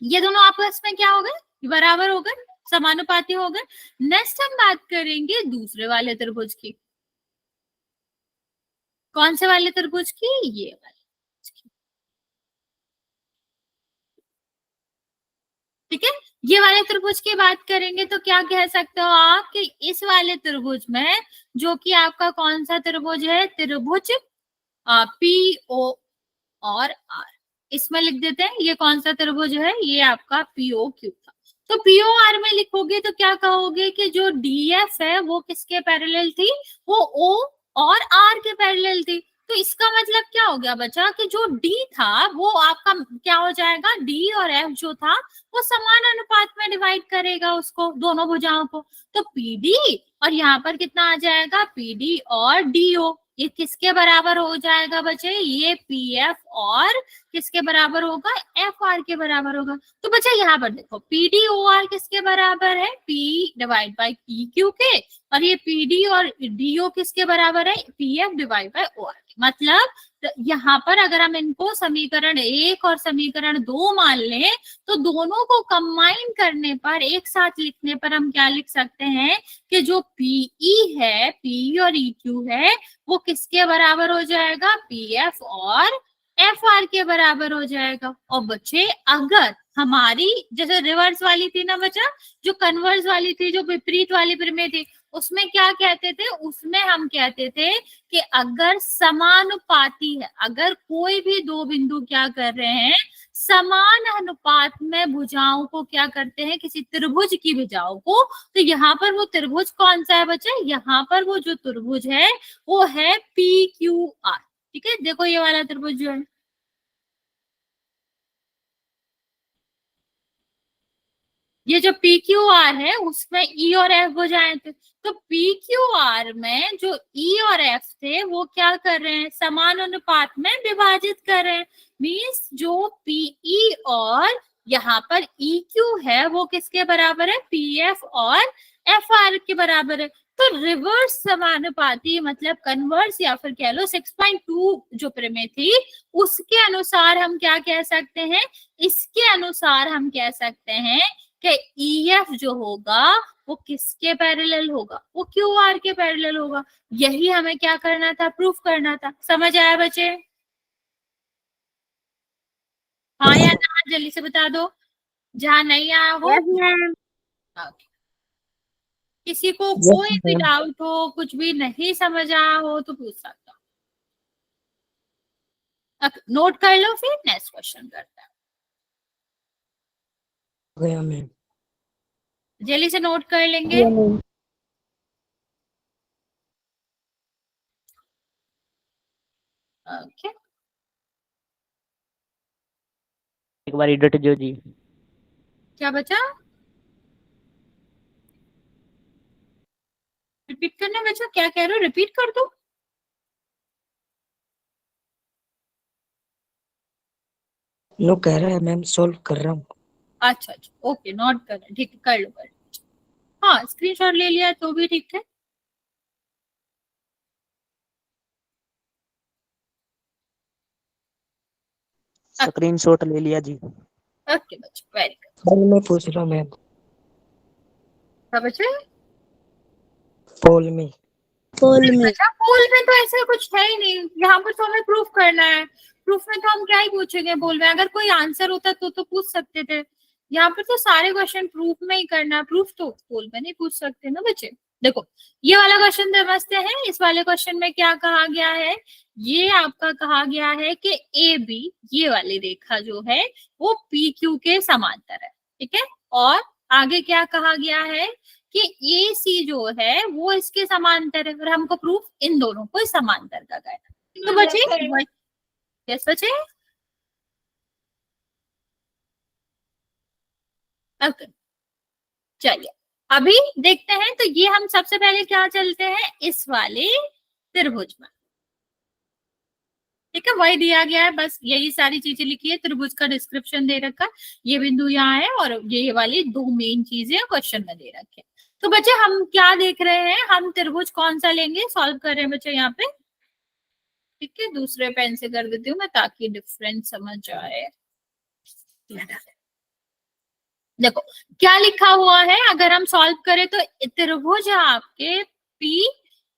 ये दोनों आपस में क्या हो गए, बराबर हो गए, समानुपाती हो गए। नेक्स्ट हम बात करेंगे दूसरे वाले त्रिभुज की। कौन से वाले त्रिभुज की, ये वाले। ठीक है, ये वाले त्रिभुज की बात करेंगे तो क्या कह सकते हो आप कि इस वाले त्रिभुज में जो कि आपका कौन सा त्रिभुज है, त्रिभुज पी ओ और आर, इसमें लिख देते हैं ये कौन सा त्रिभुज है, ये आपका पीओ क्यू था। तो पीओ आर में लिखोगे तो क्या कहोगे कि जो डीएफ है वो किसके पैरेलल थी, वो ओ और आर के पैरेलल थी। तो इसका मतलब क्या हो गया बच्चा कि जो डी था वो आपका क्या हो जाएगा, डी और एफ जो था वो समान अनुपात में डिवाइड करेगा उसको, दोनों भुजाओं को। तो पीडी और यहाँ पर कितना आ जाएगा, पीडी और डीओ, ये किसके बराबर हो जाएगा बच्चे, ये पीएफ और किसके बराबर होगा, एफ आर के बराबर होगा। तो बच्चा यहाँ पर देखो पीडी ओ आर किसके बराबर है, P divide by P Q के, और ये पीडी और डीओ किसके बराबर है, PF divide by O R के। मतलब यहाँ पर अगर हम इनको समीकरण 1 और समीकरण 2 मान लें तो दोनों को कंबाइन करने पर, एक साथ लिखने पर हम क्या लिख सकते हैं कि जो पीई है, पी और ई क्यू है, वो किसके बराबर हो जाएगा, पीएफ और एफ आर के बराबर हो जाएगा। और बच्चे अगर हमारी जैसे रिवर्स वाली थी ना बच्चा, जो कन्वर्स वाली थी, जो विपरीत वाली प्रमेय थी, उसमें क्या कहते थे, उसमें हम कहते थे कि अगर समानुपाती है, अगर कोई भी दो बिंदु क्या कर रहे हैं, समान अनुपात में भुजाओं को क्या करते हैं, किसी त्रिभुज की भुजाओं को, तो यहाँ पर वो त्रिभुज कौन सा है बच्चे, यहाँ पर वो जो त्रिभुज है वो है पी क्यू आर। ठीक है, देखो ये वाला त्रिभुज जो है, ये जो पी क्यू आर है उसमें ई और एफ भुजाएं थे। तो पी क्यू आर में जो ई और एफ थे वो क्या कर रहे हैं, समान अनुपात में विभाजित कर रहे हैं। मीन्स जो पीई और यहाँ पर ई क्यू है वो किसके बराबर है, पी एफ और एफ आर के बराबर है। तो रिवर्स समानुपाती मतलब कन्वर्स या फिर कह लो 6.2 जो प्रमेय थी उसके अनुसार हम क्या कह सकते हैं, इसके अनुसार हम कह सकते हैं कि EF जो होगा वो किसके पैरेलल होगा, वो QR के पैरेलल होगा। यही हमें क्या करना था, प्रूफ करना था। समझ आया बच्चे, हाँ या ना, जल्दी से बता दो जहां नहीं आया हो। Okay. किसी को कोई भी मैम। डाउट हो, कुछ भी नहीं समझ आया हो तो पूछ सकता हूँ। नोट कर लो, फिर नेक्स्ट क्वेश्चन करते हैं। हो गया मैम। जल्दी से नोट कर लेंगे। ओके, एक बार इडट जो जी। क्या बचा, रिपीट करना बच्चा, क्या कह रहे हो, रिपीट कर दो। नो कह रहा है मैम, सॉल्व कर रहा हूँ। अच्छा अच्छा, ओके, नोट कर, ठीक है, कर लो कर लो। हाँ, स्क्रीनशॉट ले लिया तो भी ठीक है। स्क्रीनशॉट ले लिया जी। ओके बच्चों, वेरी गुड। पोल में पूछ रहा हूँ मैम, क्या बच्चे, पोल में। पोल में अच्छा पोल में तो ऐसा कुछ है ही नहीं, यहाँ पर तो हमें प्रूफ करना है। प्रूफ में तो हम क्या ही पूछेंगे, पोल में अगर कोई आंसर होता तो पूछ सकते थे। यहाँ पर तो सारे क्वेश्चन प्रूफ में ही करना है, प्रूफ तो पोल में नहीं पूछ सकते ना बच्चे। देखो ये वाला क्वेश्चन समझते हैं। इस वाले क्वेश्चन में क्या कहा गया है, ये आपका कहा गया है कि ए बी, ये वाली रेखा जो है वो पी क्यू के समांतर है। ठीक है, और आगे क्या कहा गया है कि ए सी जो है वो इसके समांतर है, और हमको प्रूफ इन दोनों को समांतर का करना। तो बचे, यस बचे, ओके, चलिए अभी देखते हैं। तो ये हम सबसे पहले क्या चलते हैं, इस वाले त्रिभुज में। ठीक है, वही दिया गया है, बस यही सारी चीजें लिखी है, त्रिभुज का डिस्क्रिप्शन दे रखा, ये बिंदु यहाँ है और ये वाली दो मेन चीजें क्वेश्चन में दे रखे। तो बच्चे हम क्या देख रहे हैं, हम त्रिभुज कौन सा लेंगे, सॉल्व कर रहे हैं बच्चे यहाँ पे। ठीक है, दूसरे पेन से कर देती हूँ मैं ताकि डिफरेंस समझ आए। देखो क्या लिखा हुआ है, अगर हम सॉल्व करें तो त्रिभुज है आपके पी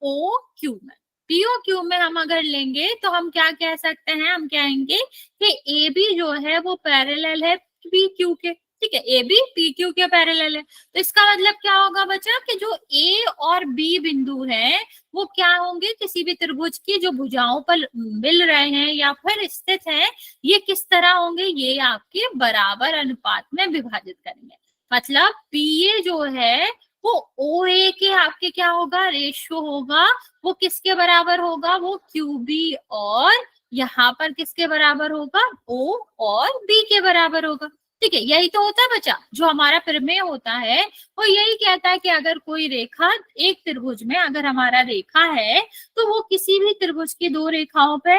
ओ क्यू में। पीओ क्यू में हम अगर लेंगे तो हम क्या कह सकते हैं, हम कहेंगे कि ए बी जो है वो पैरेलल है पी क्यू के। ठीक है, ए बी पी क्यू के पैरेलल है। तो इसका मतलब क्या होगा बच्चा कि जो ए और बी बिंदु है वो क्या होंगे, किसी भी त्रिभुज की जो भुजाओं पर मिल रहे हैं या फिर स्थित हैं, ये किस तरह होंगे, ये आपके बराबर अनुपात में विभाजित करेंगे। मतलब पी ए जो है वो ओ ए के आपके क्या होगा, रेशियो होगा, वो किसके बराबर होगा, वो क्यू बी, और यहाँ पर किसके बराबर होगा, ओ और बी के बराबर होगा। ठीक है, यही तो होता है बच्चा, जो हमारा प्रमेय होता है वो यही कहता है कि अगर कोई रेखा एक त्रिभुज में, अगर हमारा रेखा है तो वो किसी भी त्रिभुज की दो रेखाओं पे,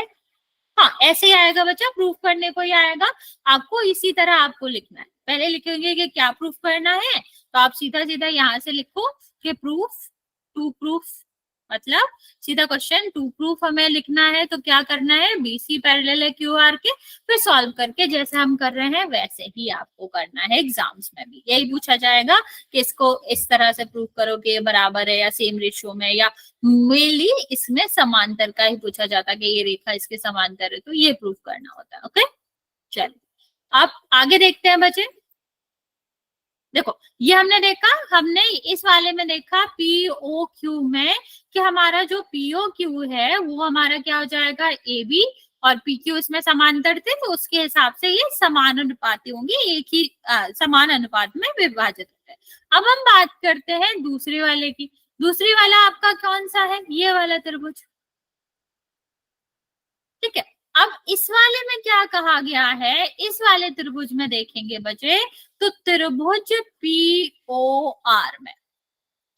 हाँ ऐसे ही आएगा बच्चा, प्रूफ करने को ही आएगा। आपको इसी तरह आपको लिखना है, पहले लिखेंगे कि क्या प्रूफ करना है, तो आप सीधा सीधा यहाँ से लिखो कि प्रूफ, टू प्रूफ, मतलब सीधा क्वेश्चन टू प्रूफ हमें लिखना है, तो क्या करना है, बीसी पैरेलल है क्यू आर के, फिर सॉल्व करके जैसे हम कर रहे हैं वैसे ही आपको करना है। एग्जाम्स में भी यही पूछा जाएगा कि इसको इस तरह से प्रूफ करो कि ये बराबर है या सेम रेशियो में, या मेनली इसमें समांतर का ही पूछा जाता है कि ये रेखा इसके समांतर है, तो ये प्रूफ करना होता है। ओके, चलिए आप आगे देखते हैं बच्चे। देखो ये हमने देखा, हमने इस वाले में देखा पी ओ क्यू में कि हमारा जो पी ओ क्यू है वो हमारा क्या हो जाएगा, ए बी, और पी क्यू इसमें समांतर थे तो उसके हिसाब से ये समान अनुपाती होंगे, एक ही समान अनुपात में विभाजित होते हैं। अब हम बात करते हैं दूसरे वाले की। दूसरी वाला आपका कौन सा है, ये वाला त्रिभुज। ठीक है, अब इस वाले में क्या कहा गया है, इस वाले त्रिभुज में देखेंगे बच्चे तो त्रिभुज पी ओ आर में,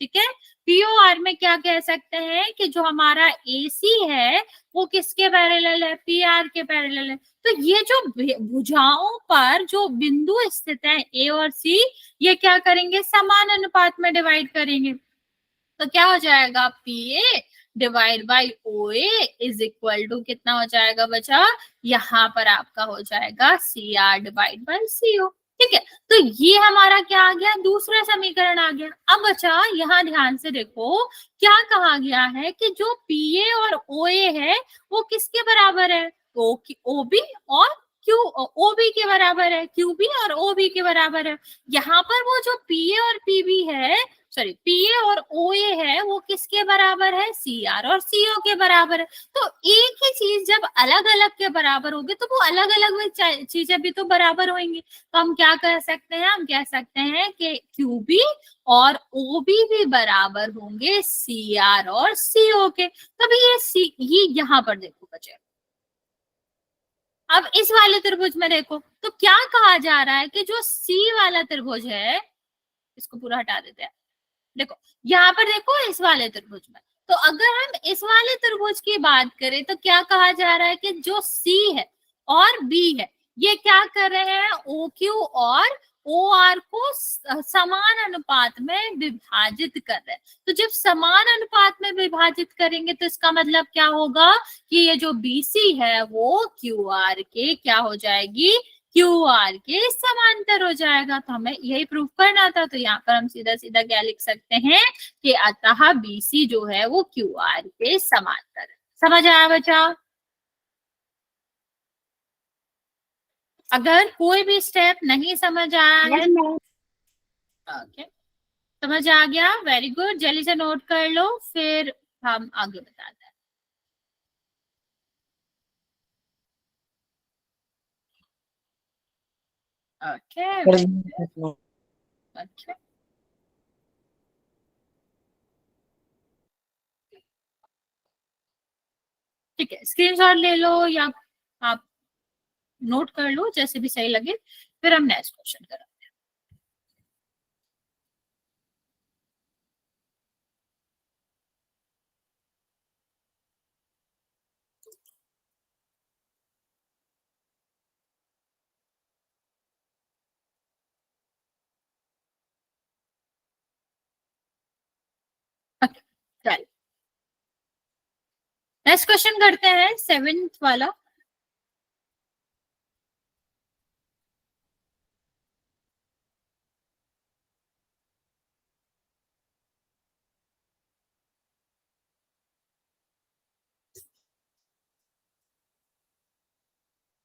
ठीक है, पीओआर में क्या कह सकते हैं कि जो हमारा एसी है वो किसके पैरेलल है, पीआर के पैरेलल है। तो ये जो भुजाओं पर जो बिंदु स्थित है ए और सी, ये क्या करेंगे, समान अनुपात में डिवाइड करेंगे। तो क्या हो जाएगा, P A divide by O A is equal to कितना हो जाएगा बच्चा, यहाँ पर आपका हो जाएगा C R divide by C O. ठीक है, तो ये हमारा क्या आ गया, दूसरा समीकरण आ गया। अब बच्चा यहाँ ध्यान से देखो क्या कहा गया है कि जो पी ए और ओ ए है वो किसके बराबर है, ओ बी और क्यू, ओ बी के बराबर है, क्यू बी और ओ बी के बराबर है। यहाँ पर वो जो पी ए और पी बी है, सॉरी पी ए और ओ ए है वो किसके बराबर है, सी आर और सी ओ के बराबर है। तो एक ही चीज जब अलग अलग के बराबर होगी तो वो अलग अलग चीजें भी तो बराबर होंगी। तो हम क्या कह सकते हैं, हम कह सकते हैं कि क्यू बी और ओ बी भी बराबर होंगे सी आर और सी ओ के। तभी ये यहाँ पर देखो बच्चे, अब इस वाले त्रिभुज में देखो तो क्या कहा जा रहा है कि जो सी वाला त्रिभुज है, इसको पूरा हटा देते हैं। देखो यहाँ पर देखो इस वाले त्रिभुज में, तो अगर हम इस वाले त्रिभुज की बात करें तो क्या कहा जा रहा है कि जो सी है और बी है ये क्या कर रहे हैं, ओ क्यू और ओ आर को समान अनुपात में विभाजित कर रहे हैं। तो जब समान अनुपात में विभाजित करेंगे तो इसका मतलब क्या होगा कि ये जो बीसी है वो क्यू आर के क्या हो जाएगी, क्यू आर के समांतर हो जाएगा। तो हमें यही प्रूफ करना था, तो यहाँ पर हम सीधा सीधा क्या लिख सकते हैं कि अतः बीसी जो है वो क्यू आर के समांतर है। समझ आया बच्चा? अगर कोई भी स्टेप नहीं समझ आया है, ओके समझ आ गया, वेरी गुड, जल्दी से नोट कर लो फिर हम आगे बताते हैं। ओके अच्छा, ठीक है, स्क्रीनशॉट ले लो या आप नोट कर लो जैसे भी सही लगे, फिर हम नेक्स्ट क्वेश्चन करें। चलिए नेक्स्ट क्वेश्चन करते हैं, 7th वाला।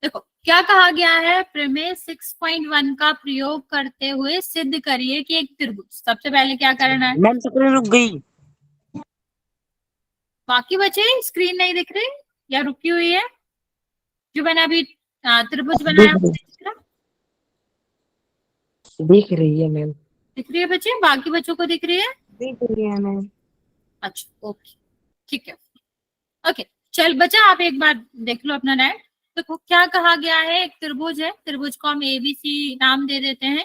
देखो क्या कहा गया है? प्रमेय 6.1 का प्रयोग करते हुए सिद्ध करिए कि एक त्रिभुज। सबसे पहले क्या करना है? मैम स्क्रीन रुक गई। बाकी बचे स्क्रीन नहीं दिख रही या रुकी हुई है? जो मैंने अभी त्रिभुज बनाया वो नहीं दिख रहा? दिख रही है मैम। दिख रही है बच्चे? बाकी बच्चों को दिख रही है? दिख रही है मैम। अच्छा ओके, ठीक है। ओके, चल बच्चा आप एक बार देख लो अपना नेट। देखो क्या कहा गया है, एक त्रिभुज है, त्रिभुज को हम एबीसी नाम दे देते हैं,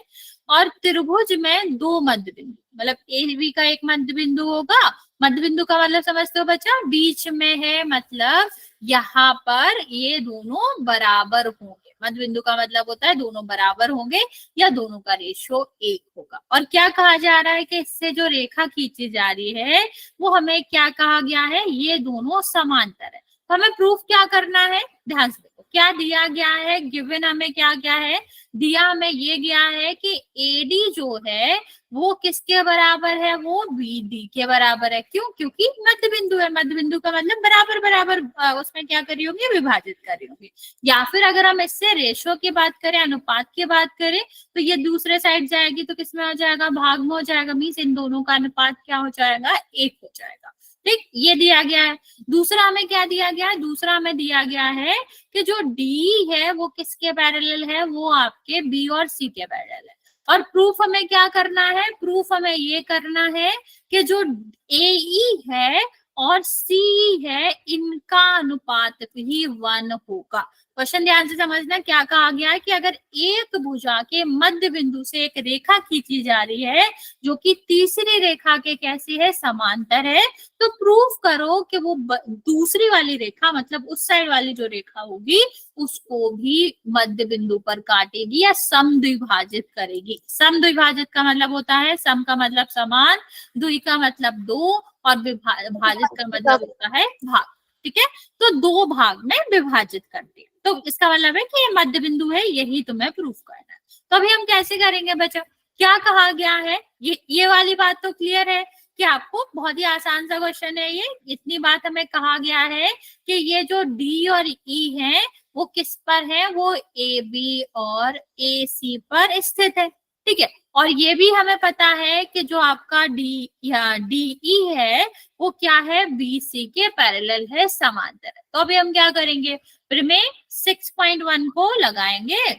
और त्रिभुज में दो मध्य बिंदु, मतलब ए बी का एक मध्य बिंदु होगा। मध्य बिंदु का मतलब समझते हो बच्चा? बीच में है, मतलब यहाँ पर ये दोनों बराबर होंगे। मध्य बिंदु का मतलब होता है दोनों बराबर होंगे या दोनों का रेशो एक होगा। और क्या कहा जा रहा है कि इससे जो रेखा खींची जा रही है वो हमें क्या कहा गया है? ये दोनों समांतर है। तो हमें प्रूफ क्या करना है? ध्यान से देखो क्या दिया गया है। गिवन हमें क्या क्या है दिया? हमें ये गया है कि एडी जो है वो किसके बराबर है? वो बीडी के बराबर है। क्यों? क्योंकि मध्य बिंदु है। मध्य बिंदु का मतलब बराबर बराबर उसमें क्या करी होगी? विभाजित करी होगी। या फिर अगर हम इससे रेशो की बात करें, अनुपात की बात करें, तो ये दूसरे साइड जाएगी तो किसमें हो जाएगा? भाग में हो जाएगा। मीन्स इन दोनों का अनुपात क्या हो जाएगा? एक हो जाएगा। ठीक, ये दिया गया है। दूसरा हमें क्या दिया गया है? दूसरा हमें दिया गया है कि जो डी है वो किसके पैरेलल है? वो आपके बी और सी के पैरेलल है। और प्रूफ हमें क्या करना है? प्रूफ हमें ये करना है कि जो ए ई है और सी है इनका अनुपात भी 1 होगा। क्वेश्चन ध्यान से समझना, क्या कहा गया है कि अगर एक भुजा के मध्य बिंदु से एक रेखा खींची जा रही है जो कि तीसरी रेखा के कैसी है? समांतर है, तो प्रूफ करो कि वो दूसरी वाली रेखा, मतलब उस साइड वाली जो रेखा होगी उसको भी मध्य बिंदु पर काटेगी या समद्विभाजित करेगी। समद्विभाजित का मतलब होता है, सम का मतलब समान, द्वि का मतलब दो, और विभाजित का मतलब होता है भाग। ठीक है, तो दो भाग में विभाजित करती है। तो इसका मतलब है कि ये मध्य बिंदु है, यही तुम्हें प्रूफ करना है। तो अभी हम कैसे करेंगे बच्चा? क्या कहा गया है? ये वाली बात तो क्लियर है कि आपको बहुत ही आसान सा क्वेश्चन है ये। इतनी बात हमें कहा गया है कि ये जो डी और ई है वो किस पर है? वो ए बी और ए सी पर स्थित है। ठीक है, और ये भी हमें पता है कि जो आपका डी या डी ई है वो क्या है? बी सी के पैरेलल है, समांतर है। तो अभी हम क्या करेंगे? प्रमेय 6.1 को लगाएंगे।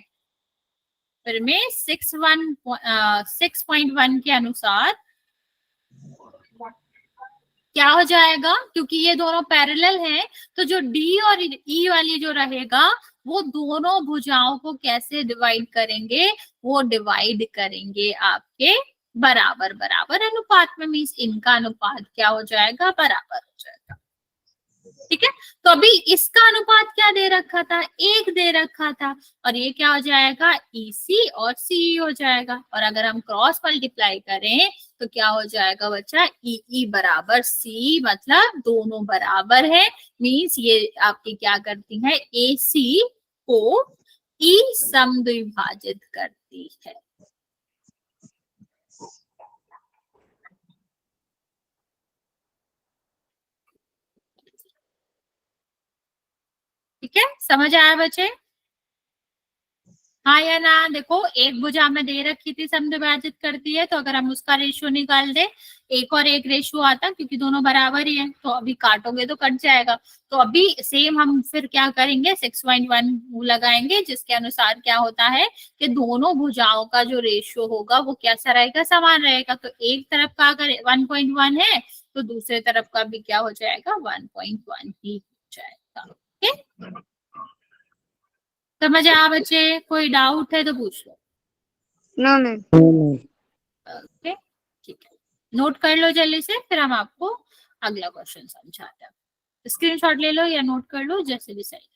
प्रमेय 6.1 के अनुसार क्या हो जाएगा? क्योंकि ये दोनों पैरेलल हैं, तो जो डी और ई वाली जो रहेगा वो दोनों भुजाओं को कैसे डिवाइड करेंगे? वो डिवाइड करेंगे आपके बराबर बराबर अनुपात में। मीन्स इनका अनुपात क्या हो जाएगा? बराबर हो जाएगा। ठीक है, तो अभी इसका अनुपात क्या दे रखा था? एक दे रखा था, और ये क्या हो जाएगा? EC और CE हो जाएगा। और अगर हम क्रॉस मल्टीप्लाई करें तो क्या हो जाएगा बच्चा? EE बराबर CE, मतलब दोनों बराबर है। मीन्स ये आपकी क्या करती है? AC को E समद्विभाजित करती है। ठीक है, समझ आया बच्चे? हाँ या ना? देखो एक भुजा हमें दे रखी थी समद्विभाजित करती है, तो अगर हम उसका रेशियो निकाल दे, एक और एक रेशियो आता, क्योंकि दोनों बराबर ही है, तो अभी काटोगे तो कट जाएगा। तो अभी सेम हम फिर क्या करेंगे? 6.1 लगाएंगे, जिसके अनुसार क्या होता है कि दोनों भुजाओं का जो रेशियो होगा वो कैसा रहेगा? समान रहेगा। तो एक तरफ का अगर 1.1 है तो दूसरे तरफ का भी क्या हो जाएगा? 1.1 ही हो जाएगा। ठीक, समझ आया बच्चे? कोई डाउट है तो पूछ लो। No ma'am. ओके, ठीक है, नोट कर लो जल्दी से, फिर हम आपको अगला क्वेश्चन समझाते हैं। स्क्रीनशॉट ले लो या नोट कर लो, जैसे भी सही।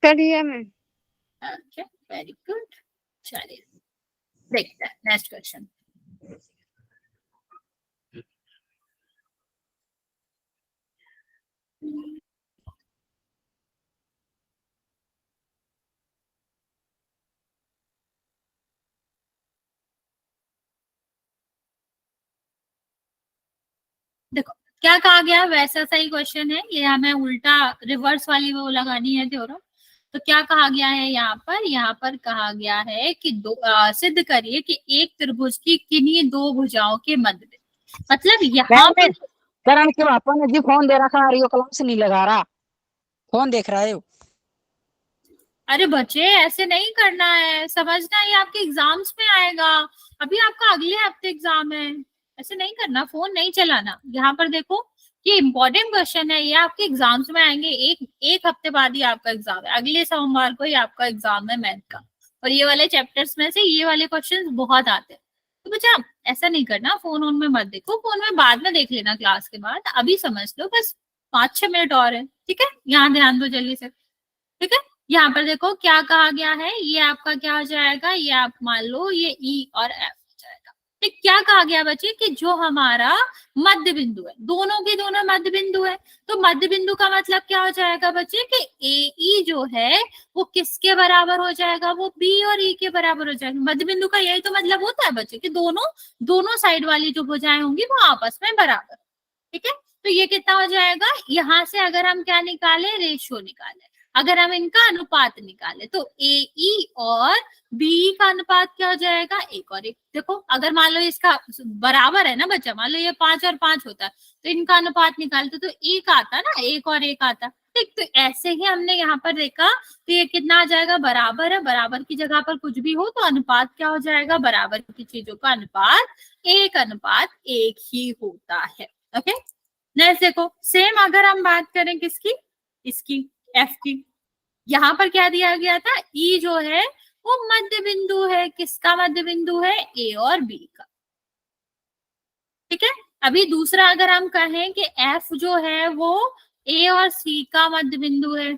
करिए मैम। Okay, very good. चलिए देखते हैं नेक्स्ट क्वेश्चन। देखो क्या कहा गया, वैसा सही क्वेश्चन है ये, हमें उल्टा रिवर्स वाली वो लगानी है थ्योरम। तो क्या कहा गया है यहाँ पर कहा गया है कि सिद्ध करिए कि एक त्रिभुज की किन्हीं दो भुजाओं के मध्य में, मतलब यहाँ पर करण के पापा ने जी फोन दे रखा, रियो क्लास नहीं लगा रहा, फोन देख रहा है। अरे बच्चे ऐसे नहीं करना है, समझना, ये आपके एग्जाम्स में आएगा, अभी आपका अगले हफ्ते एग्जाम है, ऐसे नहीं करना, फोन नहीं चलाना। यहाँ पर देखो ये इंपॉर्टेंट क्वेश्चन है, ये आपके एग्जाम्स में आएंगे, एक हफ्ते बाद ही आपका एग्जाम है, अगले सोमवार को ही आपका एग्जाम है मैथ का, और ये वाले चैप्टर्स में से ये वाले क्वेश्चन बहुत आते हैं। तो बच्चा ऐसा नहीं करना, फोन ऑन में मत देखो, फोन में बाद में देख लेना क्लास के बाद, अभी समझ लो, बस 5-6 मिनट और है, ठीक है, यहाँ ध्यान दो जल्दी से, ठीक है। यहाँ पर देखो क्या कहा गया है, ये आपका क्या हो जाएगा, ये आप मान लो ये ई और एफ हो जाएगा, ठीक। क्या कहा गया बच्चे कि जो हमारा मध्य बिंदु है, दोनों के दोनों मध्य बिंदु है, तो मध्य बिंदु का मतलब क्या हो जाएगा बच्चे कि ए ई जो है वो किसके बराबर हो जाएगा, वो बी और ई के बराबर हो जाएगा। मध्य बिंदु का यही तो मतलब होता है बच्चे कि दोनों साइड वाली जो भुजाएं होंगी वो आपस में बराबर, ठीक है। तो ये कितना हो जाएगा, यहाँ से अगर हम क्या निकाले, रेशियो निकाले, अगर हम इनका अनुपात निकाले तो ए ई और बी का अनुपात क्या हो जाएगा, 1 और 1। देखो अगर मान लो इसका बराबर है ना बच्चा, मान लो ये 5 और 5 होता है, तो इनका अनुपात निकालते तो 1 आता ना, 1 और 1 आता, ठीक। तो ऐसे ही हमने यहाँ पर देखा, तो ये कितना आ जाएगा, बराबर है, बराबर की जगह पर कुछ भी हो तो अनुपात क्या हो जाएगा, बराबर की चीजों का अनुपात 1:1 ही होता है, ओके। नेक्स्ट देखो, सेम अगर हम बात करें किसकी, इसकी एफ की, यहाँ पर क्या दिया गया था, ई जो है वो मध्य बिंदु है, किसका मध्य बिंदु है, ए और बी का, ठीक है। अभी दूसरा अगर हम कहें कि एफ जो है वो ए और सी का मध्य बिंदु है,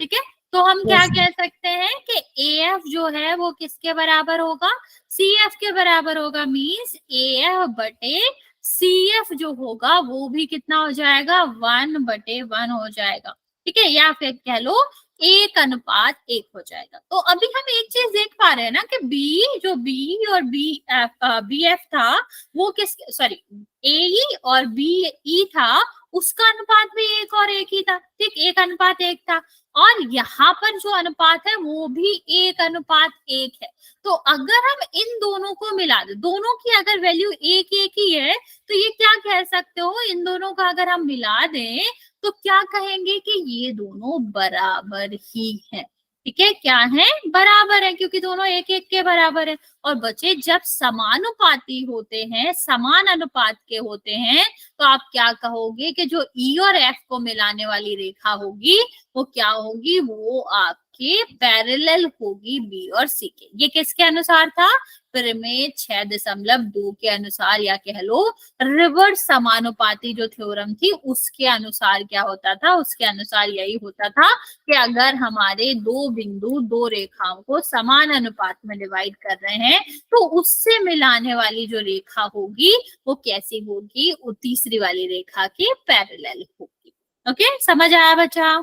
ठीक है, तो हम क्या कह सकते हैं कि ए एफ जो है वो किसके बराबर होगा, सी एफ के बराबर होगा, मीन्स ए एफ बटे सी एफ जो होगा वो भी कितना हो जाएगा, 1/1 हो जाएगा, ठीक है, या फिर कह लो 1:1 हो जाएगा। तो अभी हम एक चीज देख पा रहे हैं ना कि बी और बी एफ था वो किस, सॉरी ए ई और बी ई था, उसका अनुपात भी 1 और 1 ही था, ठीक, 1:1 था, और यहाँ पर जो अनुपात है वो भी 1:1 है। तो अगर हम इन दोनों को मिला दे, दोनों की अगर वैल्यू 1:1 ही है, तो ये क्या कह सकते हो, इन दोनों का अगर हम मिला दें तो क्या कहेंगे कि ये दोनों बराबर ही है, ठीक है, क्या है, बराबर है, क्योंकि दोनों 1:1 के बराबर है। और बच्चे जब समानुपाती होते हैं, समान अनुपात के होते हैं, तो आप क्या कहोगे कि जो ई और एफ को मिलाने वाली रेखा होगी वो क्या होगी, वो आपके पैरेलल होगी बी और सी के। ये किसके अनुसार था, प्रमेय 6.2 के अनुसार, या कह लो रिवर्स समानुपाती जो थ्योरम थी उसके अनुसार क्या होता था, उसके अनुसार यही होता था कि अगर हमारे दो बिंदु दो रेखाओं को समान अनुपात में डिवाइड कर रहे हैं तो उससे मिलाने वाली जो रेखा होगी वो कैसी होगी, वो तीसरी वाली रेखा के पैरेलल होगी। ओके, समझ आया बच्चा?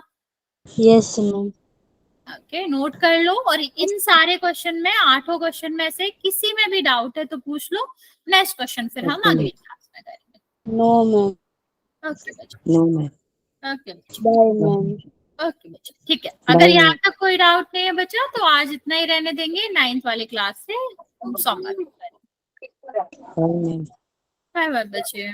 Yes ma'am. ओके, नोट कर लो। और इन सारे क्वेश्चन में, 8 क्वेश्चन में से किसी में भी डाउट है तो पूछ लो, नेक्स्ट क्वेश्चन फिर हम अगली क्लास में करेंगे। No ma'am. ओके बच्चा, नो मैम, ओके बच्चा, बाय मैम। ओके बच्चा, ठीक है। अगर यहाँ तक कोई डाउट नहीं है बच्चा तो आज इतना ही रहने देंगे, 9th वाली क्लास से सोमवार को करेंगे। मैम। बाय बाय बच्चे।